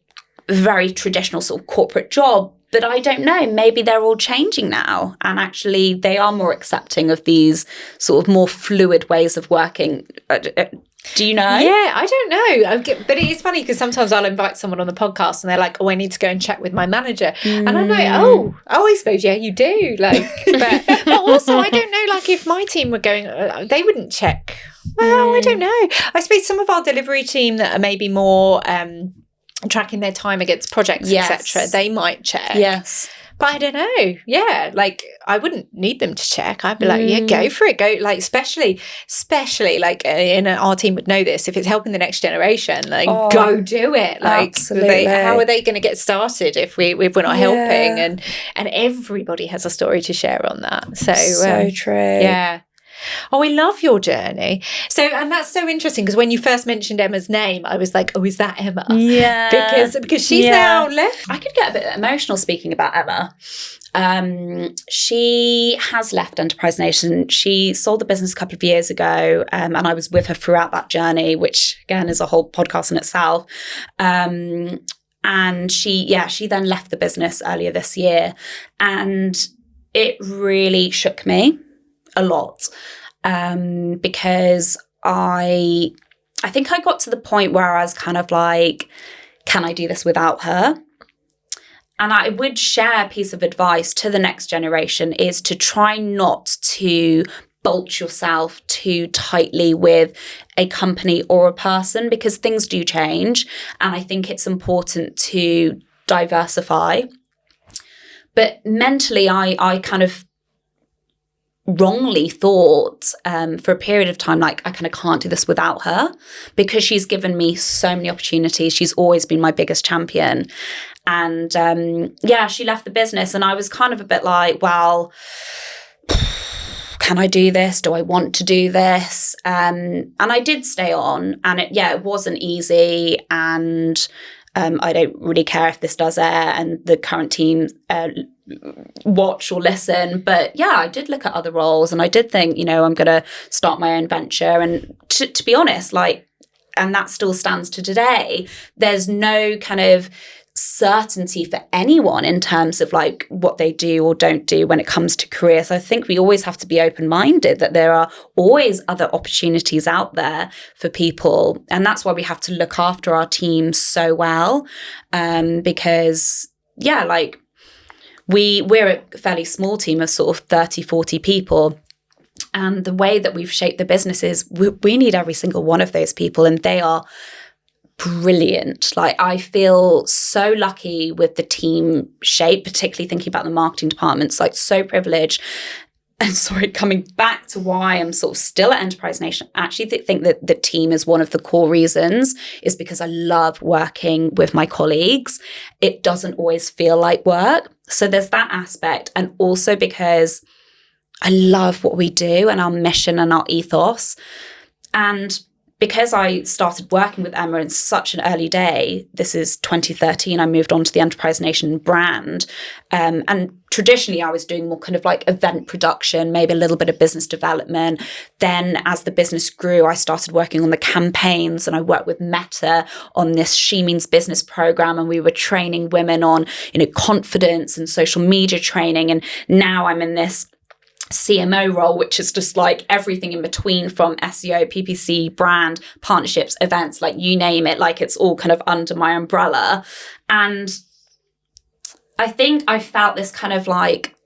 very traditional sort of corporate job. But I don't know, maybe they're all changing now, and actually they are more accepting of these sort of more fluid ways of working. Do you know? Yeah, I don't know. But it is funny because sometimes I'll invite someone on the podcast and they're like, oh, I need to go and check with my manager. And I'm like, oh, I suppose, yeah, you do. Like, but also, I don't know, like, if my team were going, they wouldn't check. Well, I don't know. I suppose some of our delivery team that are maybe more tracking their time against projects, etc., they might check. Yes. But I don't know. Yeah, like I wouldn't need them to check. I'd be like, yeah, go for it. Go, like, especially like our team would know this. If it's helping the next generation, like go do it. Like, how are they going to get started if we're not helping? And everybody has a story to share on that. So true. Yeah. Oh, we love your journey. So, and that's so interesting because when you first mentioned Emma's name, I was like, oh, is that Emma? Yeah. Because she's now left. I could get a bit emotional speaking about Emma. She has left Enterprise Nation. She sold the business a couple of years ago, and I was with her throughout that journey, which again is a whole podcast in itself. And she then left the business earlier this year, and it really shook me a lot, because I think I got to the point where I was kind of like, can I do this without her? And I would share a piece of advice to the next generation is to try not to bolt yourself too tightly with a company or a person, because things do change. And I think it's important to diversify. But mentally, I kind of wrongly thought for a period of time, like I kind of can't do this without her, because she's given me so many opportunities. She's always been my biggest champion. And she left the business, and I was kind of a bit like, well, can I do this? Do I want to do this? And I did stay on, and it wasn't easy. And I don't really care if this does air and the current team watch or listen, but I did look at other roles, and I did think, I'm going to start my own venture. And to be honest, and that still stands to today, there's no kind of certainty for anyone in terms of like what they do or don't do when it comes to career. So I think we always have to be open-minded that there are always other opportunities out there for people, and that's why we have to look after our team so well, because we're a fairly small team of sort of 30, 40 people. And the way that we've shaped the business is we need every single one of those people, and they are brilliant. Like, I feel so lucky with the team shape, particularly thinking about the marketing departments, like so privileged. And sorry, coming back to why I'm sort of still at Enterprise Nation, I actually think that the team is one of the core reasons, is because I love working with my colleagues. It doesn't always feel like work. So there's that aspect. And also because I love what we do and our mission and our ethos. And because I started working with Emma in such an early day, this is 2013, I moved on to the Enterprise Nation brand. And traditionally, I was doing more kind of like event production, maybe a little bit of business development. Then as the business grew, I started working on the campaigns, and I worked with Meta on this She Means Business program. And we were training women on, confidence and social media training. And now I'm in this CMO role, which is just like everything in between, from SEO, PPC, brand, partnerships, events, like you name it, like it's all kind of under my umbrella. And I think I felt this kind of like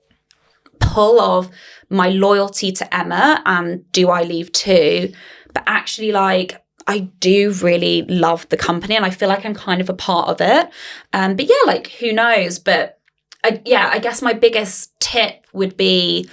pull of my loyalty to Emma and do I leave too? But actually, like, I do really love the company, and I feel like I'm kind of a part of it. But like, who knows? But I guess my biggest tip would be,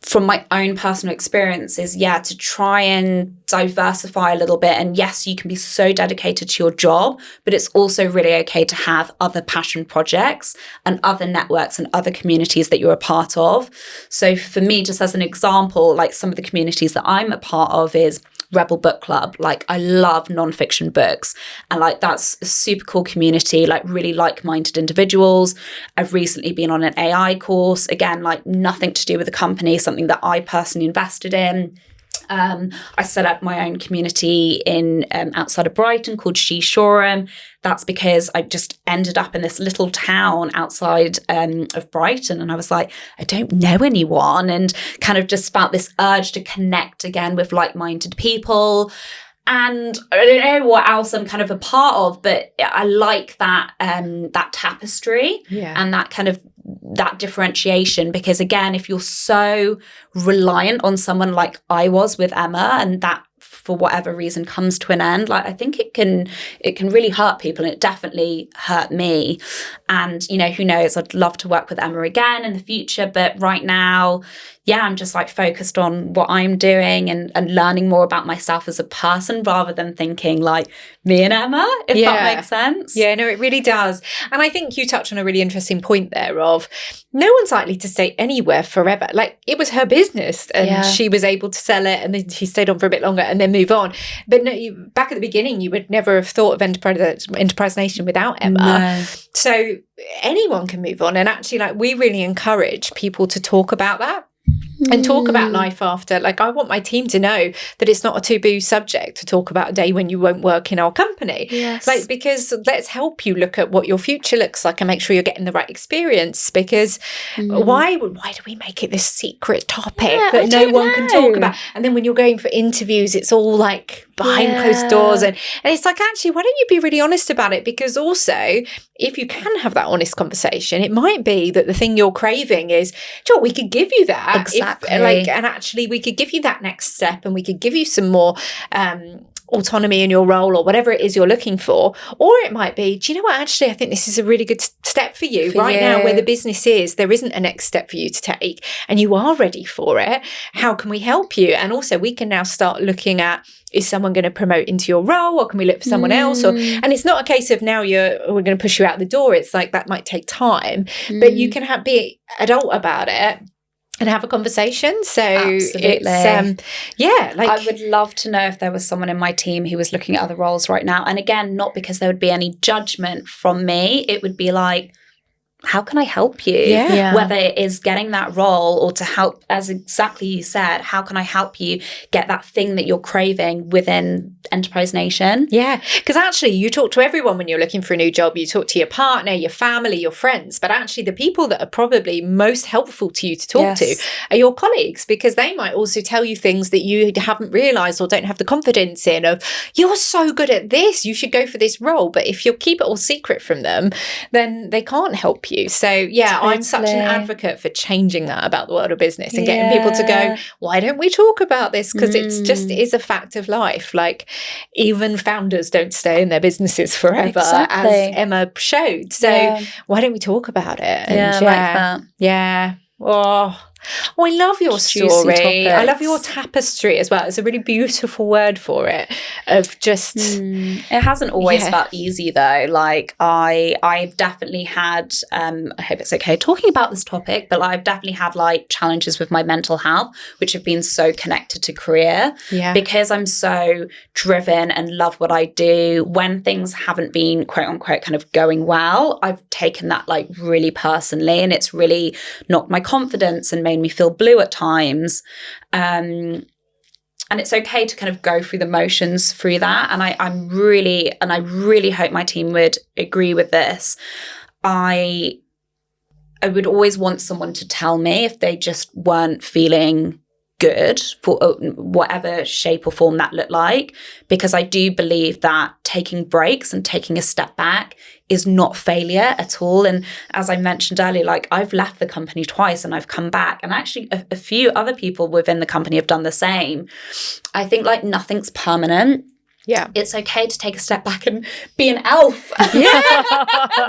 from my own personal experience, is to try and diversify a little bit. And yes, you can be so dedicated to your job, but it's also really okay to have other passion projects and other networks and other communities that you're a part of. So for me, just as an example, like some of the communities that I'm a part of is Rebel Book Club. Like, I love nonfiction books, and like that's a super cool community, like really like-minded individuals. I've recently been on an AI course, again, like nothing to do with the company, something that I personally invested in. I set up my own community in outside of Brighton called She Shoreham. That's because I just ended up in this little town outside of Brighton, and I was like, I don't know anyone, and kind of just felt this urge to connect again with like-minded people. And I don't know what else I'm kind of a part of, but I like that that tapestry and that kind of that differentiation, because again, if you're so reliant on someone like I was with Emma, and that for whatever reason comes to an end, like I think it can really hurt people, and it definitely hurt me. And, you know, who knows, I'd love to work with Emma again in the future, but right now, yeah, I'm just like focused on what I'm doing and learning more about myself as a person rather than thinking like me and Emma, if that makes sense. Yeah, no, it really does. And I think you touched on a really interesting point there of no one's likely to stay anywhere forever. Like, it was her business and she was able to sell it, and then she stayed on for a bit longer and then move on. But no, back at the beginning, you would never have thought of Enterprise Nation without Emma. No. So anyone can move on. And actually, like, we really encourage people to talk about that. And talk about life after. Like, I want my team to know that it's not a taboo subject to talk about a day when you won't work in our company. Yes. Like, because let's help you look at what your future looks like and make sure you're getting the right experience. Because why do we make it this secret topic that no one can talk about? And then when you're going for interviews, it's all like behind closed doors. And it's like, actually, why don't you be really honest about it? Because also, if you can have that honest conversation, it might be that the thing you're craving is, Joe, we could give you that. Exactly. And actually we could give you that next step, and we could give you some more autonomy in your role or whatever it is you're looking for. Or it might be, do you know what, actually, I think this is a really good step for you right now where the business is. There isn't a next step for you to take and you are ready for it. How can we help you? And also we can now start looking at, is someone going to promote into your role, or can we look for someone else? And it's not a case of now we're going to push you out the door. It's like that might take time, but you can be adult about it and have a conversation. So Absolutely. It's like, I would love to know if there was someone in my team who was looking at other roles right now. And again, not because there would be any judgment from me. It would be like, how can I help you? Yeah. Whether it is getting that role or to help, as exactly you said, how can I help you get that thing that you're craving within Enterprise Nation? Yeah, because actually you talk to everyone when you're looking for a new job. You talk to your partner, your family, your friends, but actually the people that are probably most helpful to you to talk to are your colleagues, because they might also tell you things that you haven't realised or don't have the confidence in of, you're so good at this, you should go for this role. But if you keep it all secret from them, then they can't help you. So I'm such an advocate for changing that about the world of business and getting people to go, why don't we talk about this? Because it's just is a fact of life. Like, even founders don't stay in their businesses forever, as Emma showed. So why don't we talk about it? And I like that. Yeah. Oh, I love your story. I love your tapestry as well. It's a really beautiful word for it, of just... It hasn't always felt easy, though. Like, I've definitely had, I hope it's okay talking about this topic, but I've definitely had like challenges with my mental health, which have been so connected to career. Yeah. Because I'm so driven and love what I do. When things haven't been, quote unquote, kind of going well, I've taken that like really personally, and it's really knocked my confidence and made me feel blue at times. And it's okay to kind of go through the motions through that. And I really hope my team would agree with this. I would always want someone to tell me if they just weren't feeling good, for whatever shape or form that looked like, because I do believe that taking breaks and taking a step back is not failure at all. And as I mentioned earlier, like, I've left the company twice and I've come back, and actually a few other people within the company have done the same. I think like nothing's permanent. Yeah. It's okay to take a step back and be an elf. Yeah.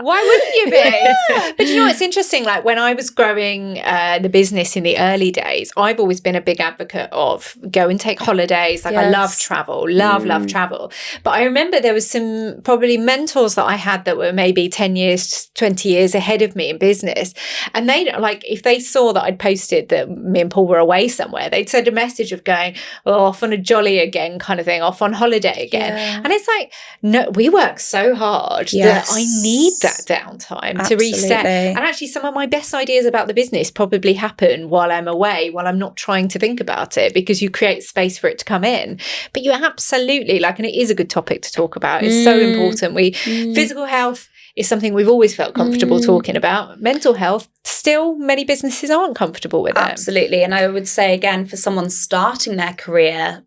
Why wouldn't you be? But you know, it's interesting, like when I was growing the business in the early days, I've always been a big advocate of go and take holidays. Like, I love travel, love travel. But I remember there was some probably mentors that I had that were maybe 10 years, 20 years ahead of me in business. And they, like, if they saw that I'd posted that me and Paul were away somewhere, they'd send a message of going, off on a jolly again kind of thing, off on holiday again. Yeah. And it's like, no, we work so hard that I need that downtime to reset. And actually, some of my best ideas about the business probably happen while I'm away, while I'm not trying to think about it, because you create space for it to come in. But you absolutely, like, and it is a good topic to talk about. It's so important. Physical health is something we've always felt comfortable talking about. Mental health, still many businesses aren't comfortable with it. Absolutely. And I would say, again, for someone starting their career,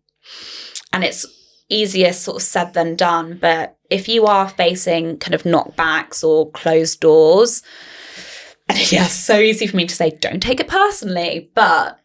and it's easier sort of said than done, but if you are facing kind of knockbacks or closed doors, and it's so easy for me to say, don't take it personally, but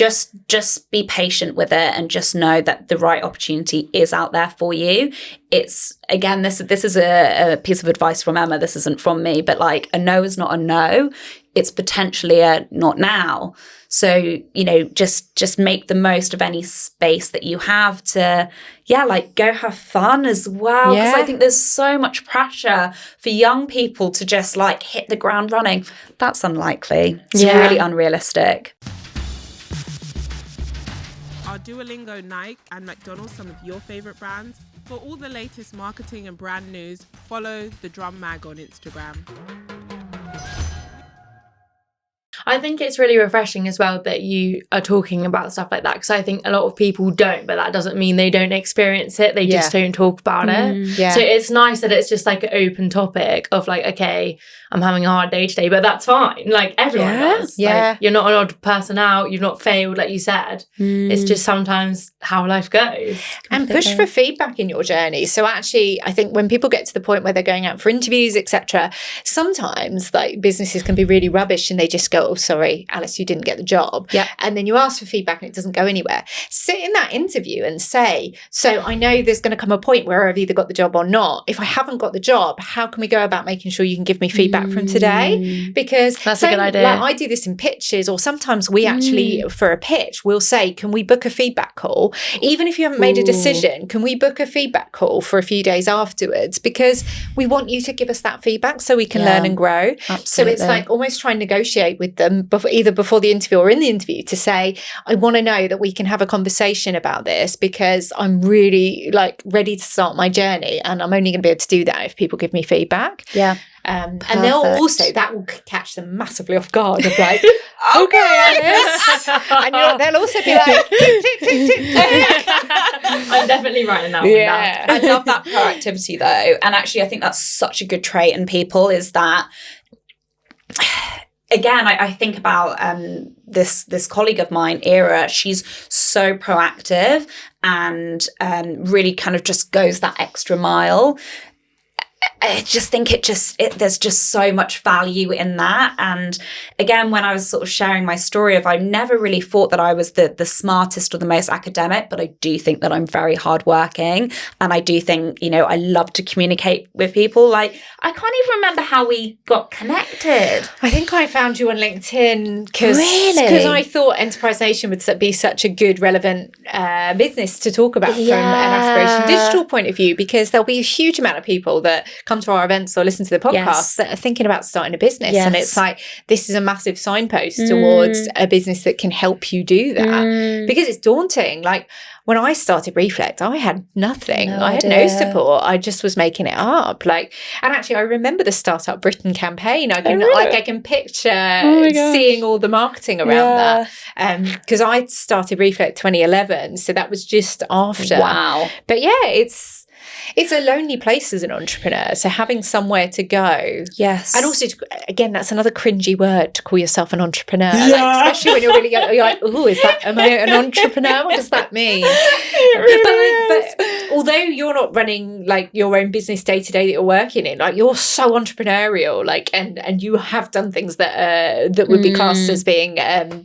just be patient with it and just know that the right opportunity is out there for you. It's, again, this is a piece of advice from Emma. This isn't from me, but like, a no is not a no. It's potentially a not now. So, you know, just make the most of any space that you have to, like, go have fun as well. Because I think there's so much pressure for young people to just like hit the ground running. That's unlikely. It's really unrealistic. Are Duolingo, Nike and McDonald's some of your favorite brands? For all the latest marketing and brand news, follow the Drum Mag on Instagram. I think it's really refreshing as well that you are talking about stuff like that, because I think a lot of people don't, but that doesn't mean they don't experience it. They just don't talk about it. So it's nice that it's just like an open topic of like, okay, I'm having a hard day today, but that's fine. Like, everyone does. Like, you're not an odd person out. You've not failed, like you said. It's just sometimes how life goes. And push for feedback in your journey. So actually, I think when people get to the point where they're going out for interviews, etc., sometimes like businesses can be really rubbish and they just go, oh, sorry, Alice, you didn't get the job. And then you ask for feedback and it doesn't go anywhere. Sit in that interview and say, so I know there's going to come a point where I've either got the job or not. If I haven't got the job, how can we go about making sure you can give me feedback from today? Because that's a good idea. Like, I do this in pitches, or sometimes we actually, for a pitch, we'll say, can we book a feedback call? Even if you haven't made a decision, can we book a feedback call for a few days afterwards? Because we want you to give us that feedback so we can learn and grow. Absolutely. So it's like almost try and negotiate with them either before the interview or in the interview to say, I want to know that we can have a conversation about this because I'm really like ready to start my journey, and I'm only going to be able to do that if people give me feedback. And they'll also, that will catch them massively off guard of like, okay, Alice. And they'll also be like, tick, tick, tick, tick, tick. I'm definitely writing that one down. I love that proactivity though. And actually, I think that's such a good trait in people, is that, again, I think about this colleague of mine, Ira. She's so proactive and really kind of just goes that extra mile. I just think there's just so much value in that. And again, when I was sort of sharing my story of, I never really thought that I was the smartest or the most academic, but I do think that I'm very hardworking. And I do think, you know, I love to communicate with people. Like, I can't even remember how we got connected. I think I found you on LinkedIn because Really? I thought Enterprise Nation would be such a good, relevant business to talk about from an aspiration digital point of view, because there'll be a huge amount of people that come to our events or listen to the podcast that are thinking about starting a business. And it's like, this is a massive signpost towards a business that can help you do that, because it's daunting. Like, when I started Reflect, I had nothing. I had no support. I just was making it up. Like, and actually, I remember the Startup Britain campaign. I can picture seeing all the marketing around that. Because I started Reflect 2011, so that was just after. Wow. But yeah, it's a lonely place as an entrepreneur. So having somewhere to go. Yes. And also, again, that's another cringy word to call yourself an entrepreneur. Like, especially when you're really young, you're like, oh, am I an entrepreneur? What does that mean? But although you're not running like your own business day to day that you're working in, like, you're so entrepreneurial, like, and you have done things that would be classed as being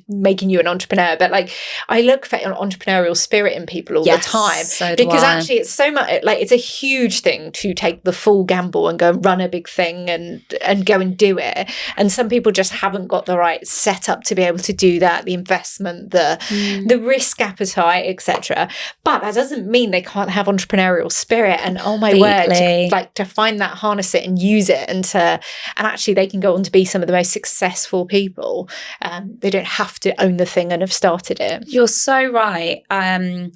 making you an entrepreneur. But like, I look for an entrepreneurial spirit in people all the time, because actually it's so much like, it's a huge thing to take the full gamble and go and run a big thing and go and do it. And some people just haven't got the right setup to be able to do that, the investment, the risk appetite, etc. But that doesn't mean they can't have entrepreneurial spirit. And oh my word, to find that, harness it and use it, and actually they can go on to be some of the most successful people. They don't have to own the thing and have started it. You're so right. And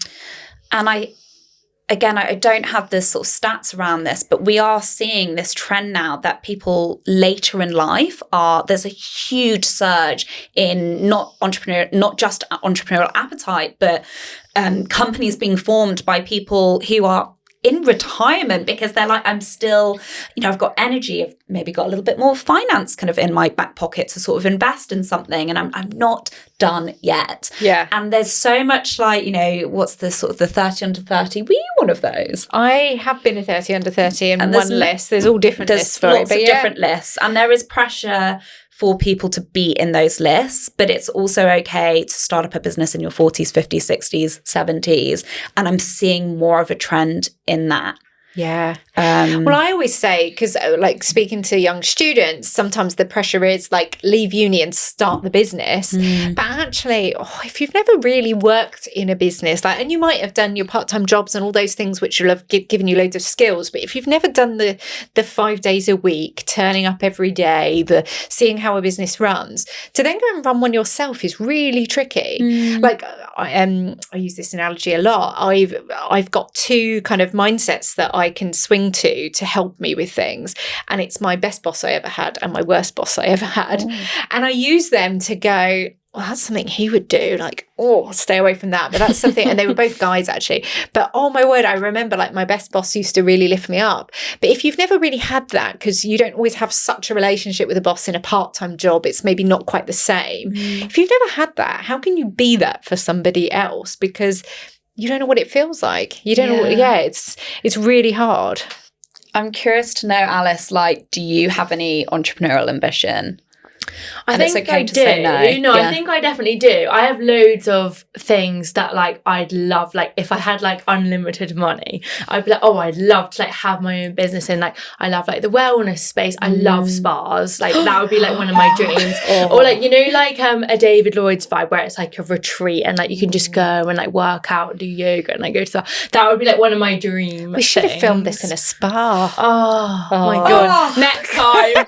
I don't have the sort of stats around this, but we are seeing this trend now that people later in life there's a huge surge in not just entrepreneurial appetite, but companies being formed by people who are in retirement, because they're like, I'm still, I've got energy, I've maybe got a little bit more finance kind of in my back pocket to sort of invest in something, and I'm not done yet. Yeah. And there's so much like, what's the sort of the 30 under 30? Were you one of those? I have been a 30 under 30 in one list. There's all different lists for it. There's lots of different lists. And there is pressure for people to be in those lists, but it's also okay to start up a business in your 40s, 50s, 60s, 70s. And I'm seeing more of a trend in that. Yeah. Well, I always say, because like speaking to young students, sometimes the pressure is like leave uni and start the business. But actually, if you've never really worked in a business, like, and you might have done your part-time jobs and all those things which will have given you loads of skills, but if you've never done the 5 days a week, turning up every day, the seeing how a business runs, to then go and run one yourself is really tricky. Like I use this analogy a lot. I've got two kind of mindsets that I can swing to help me with things, and it's my best boss I ever had and my worst boss I ever had. And I use them to go, well, that's something he would do, like, stay away from that. But that's something, and they were both guys actually, but oh my word, I remember like my best boss used to really lift me up. But if you've never really had that, because you don't always have such a relationship with a boss in a part-time job, it's maybe not quite the same. If you've never had that, how can you be that for somebody else? Because you don't know what it feels like. You don't know. It's really hard. I'm curious to know, Alice, like, do you have any entrepreneurial ambition? I think it's okay I to do. say no. No, I think I definitely do. I have loads of things that like I'd love, like if I had like unlimited money, I'd be like, I'd love to like have my own business in, like I love like the wellness space. I love spas. Like that would be like one of my dreams. Or like, you know, like a David Lloyd's vibe where it's like a retreat and like you can just go and like work out and do yoga and like go to that would be like one of my dreams. We should have filmed this in a spa. Oh my God. Next time.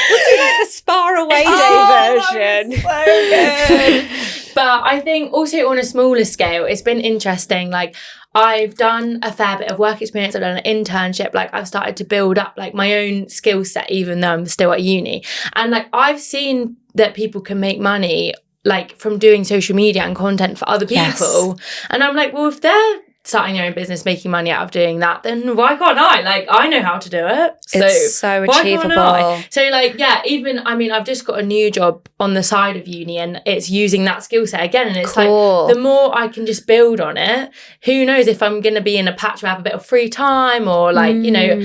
We'll do like the spa away day version. So good. But I think also on a smaller scale, it's been interesting. Like I've done a fair bit of work experience. I've done an internship. Like I've started to build up like my own skill set, even though I'm still at uni. And like I've seen that people can make money like from doing social media and content for other people. Yes. And I'm like, well, if they're starting their own business, making money out of doing that, then why can't I? Like, I know how to do it. It's so achievable. So like, even, I mean, I've just got a new job on the side of uni and it's using that skill set again. And it's like, the more I can just build on it, who knows if I'm going to be in a patch where I have a bit of free time or like, you know,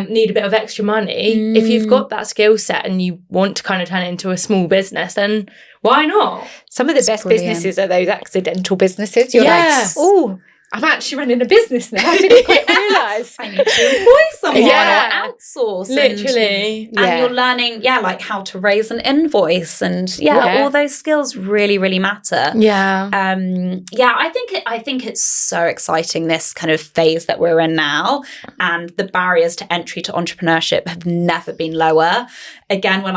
need a bit of extra money. If you've got that skill set and you want to kind of turn it into a small business, then why not? Some of the best businesses are those accidental businesses. You're like, I'm actually running a business now. I didn't quite realise. I need to employ someone or outsource. Literally. And you're learning, like how to raise an invoice and all those skills really, really matter. Yeah. I think it's so exciting, this kind of phase that we're in now. And the barriers to entry to entrepreneurship have never been lower. Again, when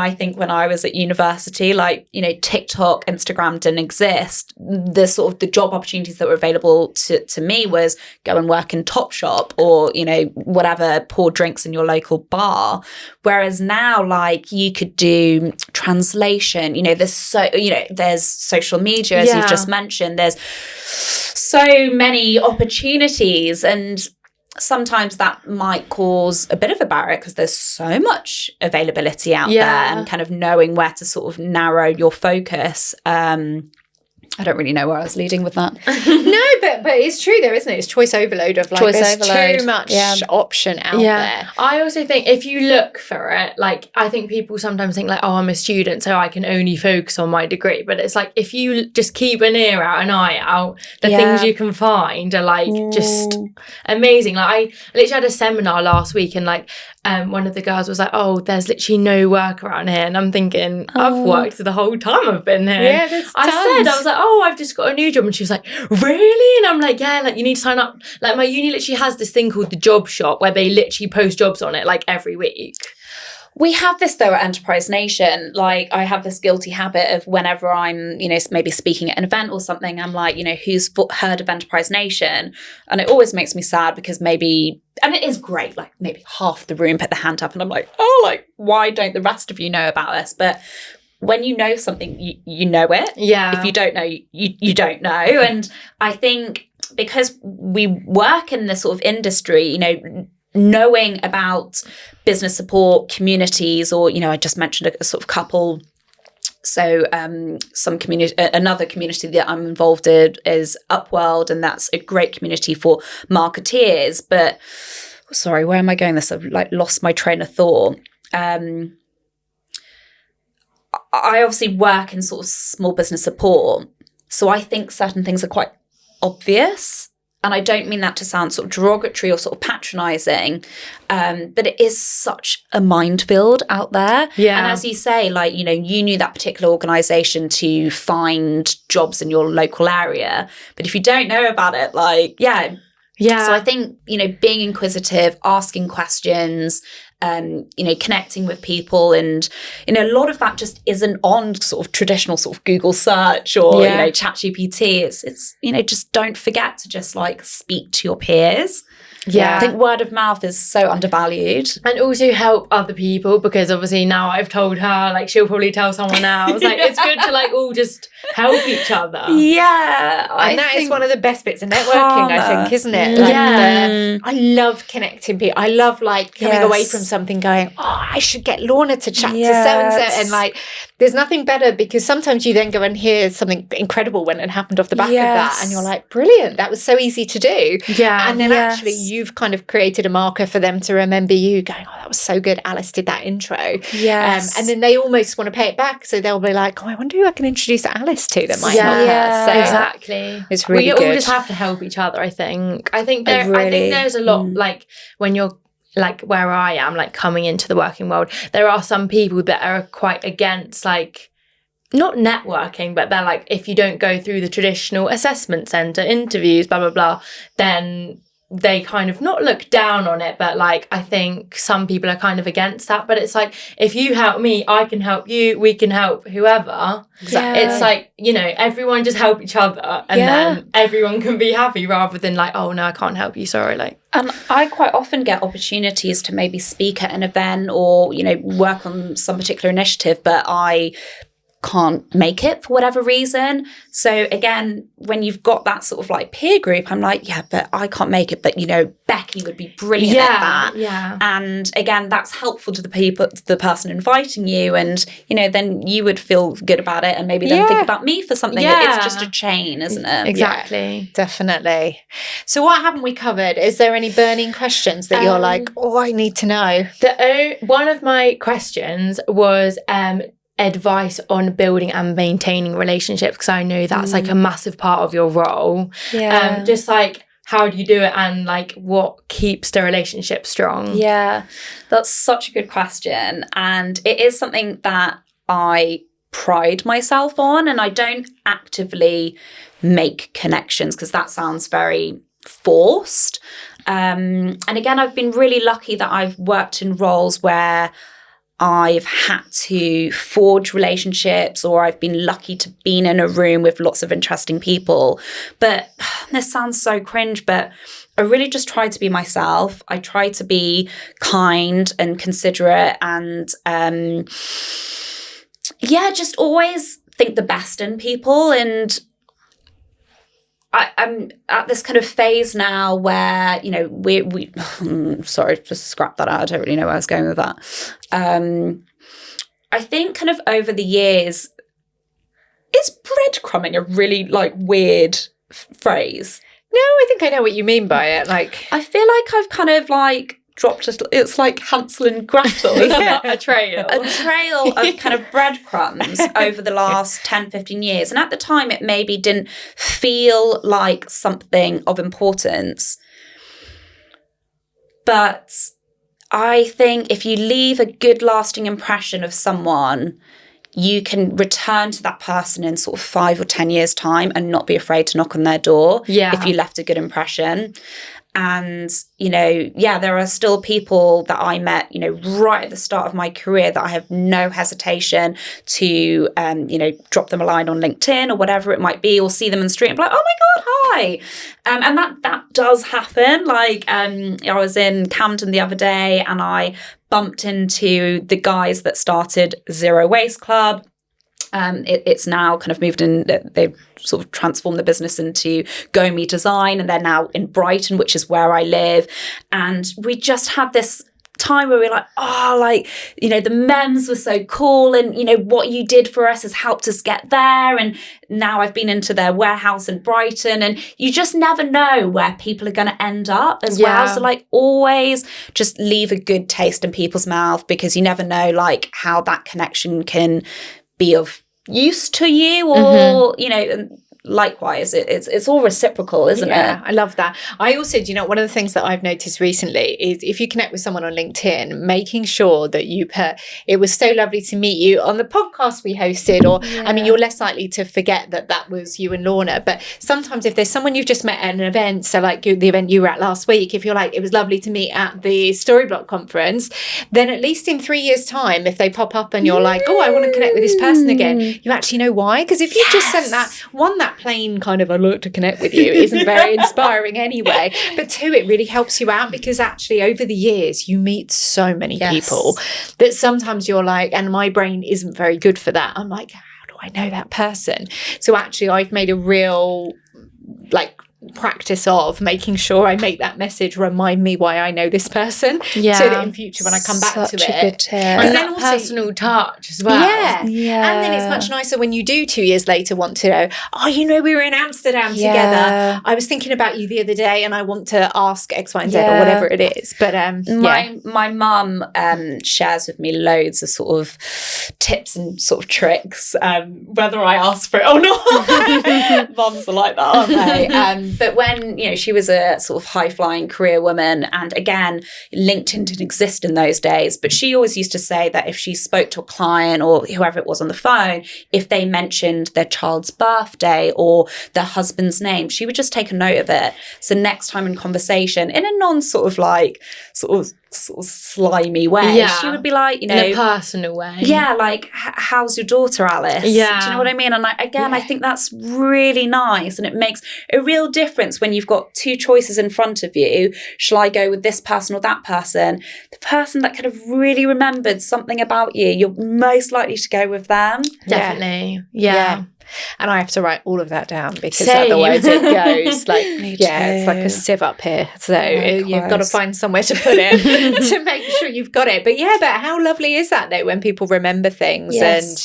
I was at university, like, you know, TikTok, Instagram didn't exist. The sort of the job opportunities that were available to me was go and work in Topshop or, you know, whatever, pour drinks in your local bar. Whereas now, like, you could do translation, you know, there's social media, as you've just mentioned, there's so many opportunities, and sometimes that might cause a bit of a barrier because there's so much availability out there, and kind of knowing where to sort of narrow your focus. I don't really know where I was leading with that. No, but it's true though, isn't it? It's choice overload of like there's too much option out there. I also think if you look for it, like I think people sometimes think like, I'm a student, so I can only focus on my degree. But it's like if you just keep an ear out, an eye out, the things you can find are like just amazing. Like I literally had a seminar last week and like one of the girls was like, there's literally no work around here. And I'm thinking, I've worked the whole time I've been here. Yeah, there's tons. I was like, I've just got a new job. And she was like, really? And I'm like, yeah, like you need to sign up. Like my uni literally has this thing called the Job Shop where they literally post jobs on it like every week. We have this though at Enterprise Nation. Like I have this guilty habit of whenever I'm, you know, maybe speaking at an event or something, I'm like, you know, who's heard of Enterprise Nation? And it always makes me sad because maybe, and it is great, like maybe half the room put the hand up and I'm like, like why don't the rest of you know about this? But when you know something, you know it. Yeah. If you don't know, you don't know. And I think because we work in this sort of industry, you know, knowing about business support communities, or, you know, I just mentioned a sort of couple. So another community that I'm involved in is Upworld, and that's a great community for marketeers. But sorry, where am I going? I've like lost my train of thought. I obviously work in sort of small business support. So I think certain things are quite obvious. And I don't mean that to sound sort of derogatory or sort of patronising, but it is such a minefield out there. Yeah. And as you say, like, you know, you knew that particular organisation to find jobs in your local area. But if you don't know about it, like, yeah. So I think, you know, being inquisitive, asking questions, you know, connecting with people, and, you know, a lot of that just isn't on sort of traditional sort of Google search or, you know, ChatGPT. It's, you know, just don't forget to just like speak to your peers. Yeah. I think word of mouth is so undervalued. And also help other people, because obviously now I've told her, like, she'll probably tell someone else. Like, it's good to like all just help each other. Yeah. And that is one of the best bits of networking, I think, isn't it? Like, I love connecting people. I love like coming away from something going, oh, I should get Lorna to chat to so-and-so. And like, there's nothing better, because sometimes you then go and hear something incredible when it happened off the back of that. And you're like, brilliant. That was so easy to do. Yeah. And then actually you've kind of created a marker for them to remember you going, oh, that was so good. Alice did that intro. Yes. And then they almost want to pay it back. So they'll be like, oh, I wonder who I can introduce Alice to that might help her. So exactly. It's really good. We all just have to help each other, I think. I think there's a lot, like, when you're like where I am, like coming into the working world, there are some people that are quite against, like, not networking, but they're like, if you don't go through the traditional assessment centre, interviews, blah, blah, blah, then they kind of not look down on it, but like, I think some people are kind of against that. But it's like, if you help me, I can help you, we can help whoever. Exactly. It's like, you know, everyone just help each other, and then everyone can be happy, rather than like, oh no, I can't help you, sorry. Like, and I quite often get opportunities to maybe speak at an event or, you know, work on some particular initiative, but I can't make it for whatever reason. So again, when you've got that sort of like peer group, I'm like, yeah, but I can't make it, but, you know, Becky would be brilliant at that. Yeah. And again, that's helpful to the person inviting you, and, you know, then you would feel good about it, and maybe then think about me for something. It's just a chain, isn't it? Exactly. Yeah, definitely. So what haven't we covered? Is there any burning questions that you're like, oh, I need to know? One of my questions was advice on building and maintaining relationships, because I know that's like a massive part of your role. Just like, how do you do it, and like what keeps the relationship strong? Yeah, that's such a good question, and it is something that I pride myself on. And I don't actively make connections, because that sounds very forced. And again, I've been really lucky that I've worked in roles where I've had to forge relationships, or I've been lucky to be in a room with lots of interesting people. But this sounds so cringe, but I really just try to be myself. I try to be kind and considerate, and just always think the best in people. And I'm at this kind of phase now where, you know, we sorry, just scrap that out. I don't really know where I was going with that. I think kind of over the years, is breadcrumbing a really like weird phrase? No, I think I know what you mean by it. Like, I feel like I've kind of like dropped it's like Hansel and Gretel, isn't it? A trail of kind of breadcrumbs over the last 10, 15 years. And at the time, it maybe didn't feel like something of importance. But I think if you leave a good lasting impression of someone, you can return to that person in sort of 5 or 10 years' time and not be afraid to knock on their door if you left a good impression. And, you know, there are still people that I met, you know, right at the start of my career that I have no hesitation to, you know, drop them a line on LinkedIn or whatever it might be, or see them in the street and be like, oh my God, hi. And that does happen. Like, I was in Camden the other day and I bumped into the guys that started Zero Waste Club. It's now kind of moved in, they've sort of transformed the business into Go Me Design, and they're now in Brighton, which is where I live. And we just had this time where we were like, oh, like, you know, the memes were so cool, and, you know, what you did for us has helped us get there. And now I've been into their warehouse in Brighton, and you just never know where people are going to end up as well. So like, always just leave a good taste in people's mouth, because you never know like how that connection can be of use to you, or you know, likewise, it's all reciprocal, isn't it? I love that. I also, one of the things that I've noticed recently is if you connect with someone on LinkedIn, making sure that you put, it was so lovely to meet you on the podcast we hosted, or I mean, you're less likely to forget that was you and Lorna. But sometimes if there's someone you've just met at an event, so like the event you were at last week, if you're like, it was lovely to meet at the Storyblock conference, then at least in 3 years' time, if they pop up and you're like, oh, I want to connect with this person again, you actually know why. Because if you just sent that plain kind of a look to connect with you isn't very inspiring anyway, but two, it really helps you out, because actually over the years you meet so many people that sometimes you're like, and my brain isn't very good for that, I'm like, how do I know that person? So actually I've made a real practice of making sure I make that message remind me why I know this person, so that in future when I come back to it, good tip. And then also, personal touch as well. And then it's much nicer when you do 2 years later want to know, we were in Amsterdam together, I was thinking about you the other day and I want to ask X, Y, and Z or whatever it is. But my mum shares with me loads of sort of tips and sort of tricks, whether I ask for it or not. Mums are like that, aren't they? But when, she was a sort of high-flying career woman, and again, LinkedIn didn't exist in those days, but she always used to say that if she spoke to a client or whoever it was on the phone, if they mentioned their child's birthday or their husband's name, she would just take a note of it. So next time in conversation, in a non-sort of like, sort of slimy way, she would be like, in a personal way, like, how's your daughter, Alice? Do you know what I mean? And I think that's really nice, and it makes a real difference when you've got two choices in front of you. Shall I go with this person or that person? The person that could have really remembered something about you, you're most likely to go with them. Definitely. And I have to write all of that down, because otherwise it goes like, it's like a sieve up here. So you've got to find somewhere to put it to make sure you've got it. But but how lovely is that though, when people remember things and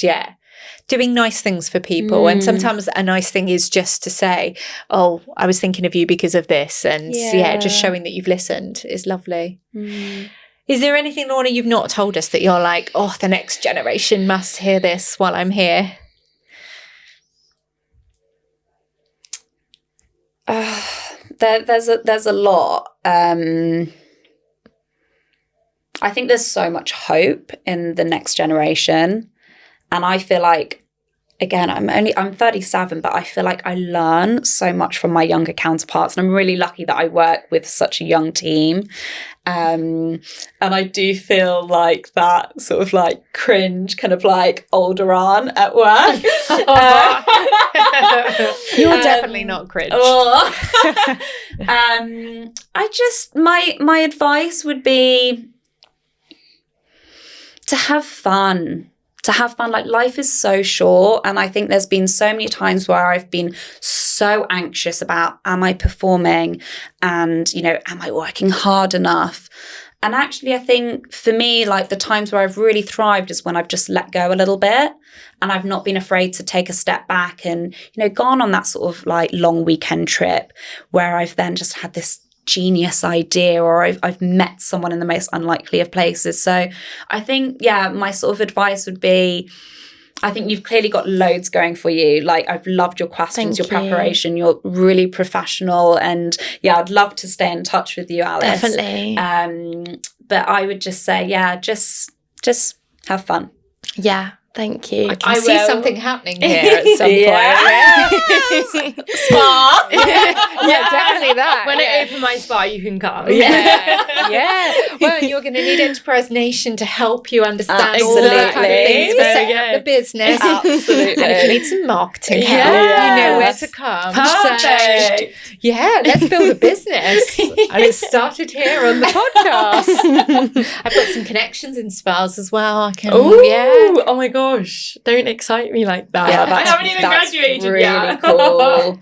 doing nice things for people. And sometimes a nice thing is just to say, oh, I was thinking of you because of this. And just showing that you've listened is lovely. Is there anything, Lorna, you've not told us that you're like, oh, the next generation must hear this while I'm here? There's a lot. I think there's so much hope in the next generation, and I feel like, again, I'm 37, but I feel like I learn so much from my younger counterparts, and I'm really lucky that I work with such a young team. And I do feel like that sort of like cringe kind of like older aunt at work. You're definitely not cringe. I just, my advice would be to have fun. Like, life is so short, and I think there's been so many times where I've been so anxious about, am I performing, and am I working hard enough? And actually, I think for me, like, the times where I've really thrived is when I've just let go a little bit, and I've not been afraid to take a step back and gone on that sort of like long weekend trip where I've then just had this genius idea, or I've met someone in the most unlikely of places. So I think, my sort of advice would be, I think you've clearly got loads going for you. Like, I've loved your questions, your preparation, you're really professional, and I'd love to stay in touch with you, Alice. Definitely. But I would just say, just have fun. Thank you. I can see something happening here at some point. Spa. Definitely that. When I open my spa, you can come. Well, you're going to need Enterprise Nation to help you understand all Absolutely. that kind of things for setting up the business. Absolutely. And if you need some marketing help, you know where to come. Perfect. So, let's build a business. And it started here on the podcast. I've got some connections in spas as well. I can. Oh my gosh, don't excite me like that. I haven't even graduated really yet. Cool.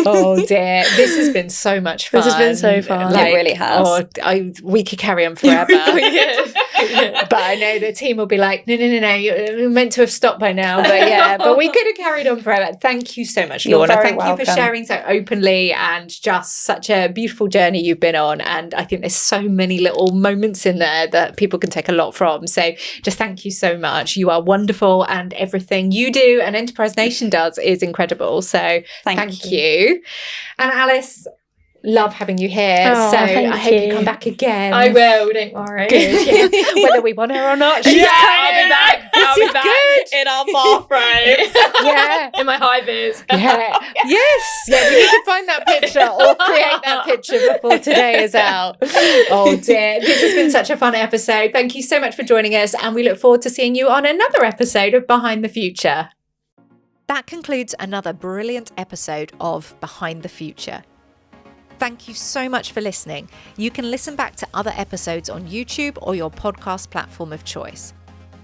Oh dear, this has been so much fun. This has been so fun. It really has. We could carry on forever. But I know the team will be like, no, you're meant to have stopped by now. But but we could have carried on forever. Thank you so much, Lorna. Thank you for sharing so openly, and just such a beautiful journey you've been on. And I think there's so many little moments in there that people can take a lot from. So just thank you so much. You are wonderful, and everything you do and Enterprise Nation does is incredible. So thank you. And Alice, love having you here. So I hope you come back again. I will, don't worry. Good. Yeah. Whether we want her or not. I'll be back. I'll be back good. in our bathrobe. Yeah. In my high vis. Yeah. Yes. Yeah, we need to find that picture or create that picture before today is out. Oh dear. This has been such a fun episode. Thank you so much for joining us, and we look forward to seeing you on another episode of Behind the Future. That concludes another brilliant episode of Behind the Future. Thank you so much for listening. You can listen back to other episodes on YouTube or your podcast platform of choice.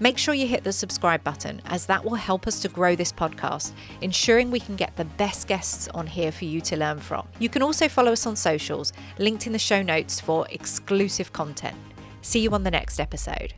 Make sure you hit the subscribe button, as that will help us to grow this podcast, ensuring we can get the best guests on here for you to learn from. You can also follow us on socials, linked in the show notes for exclusive content. See you on the next episode.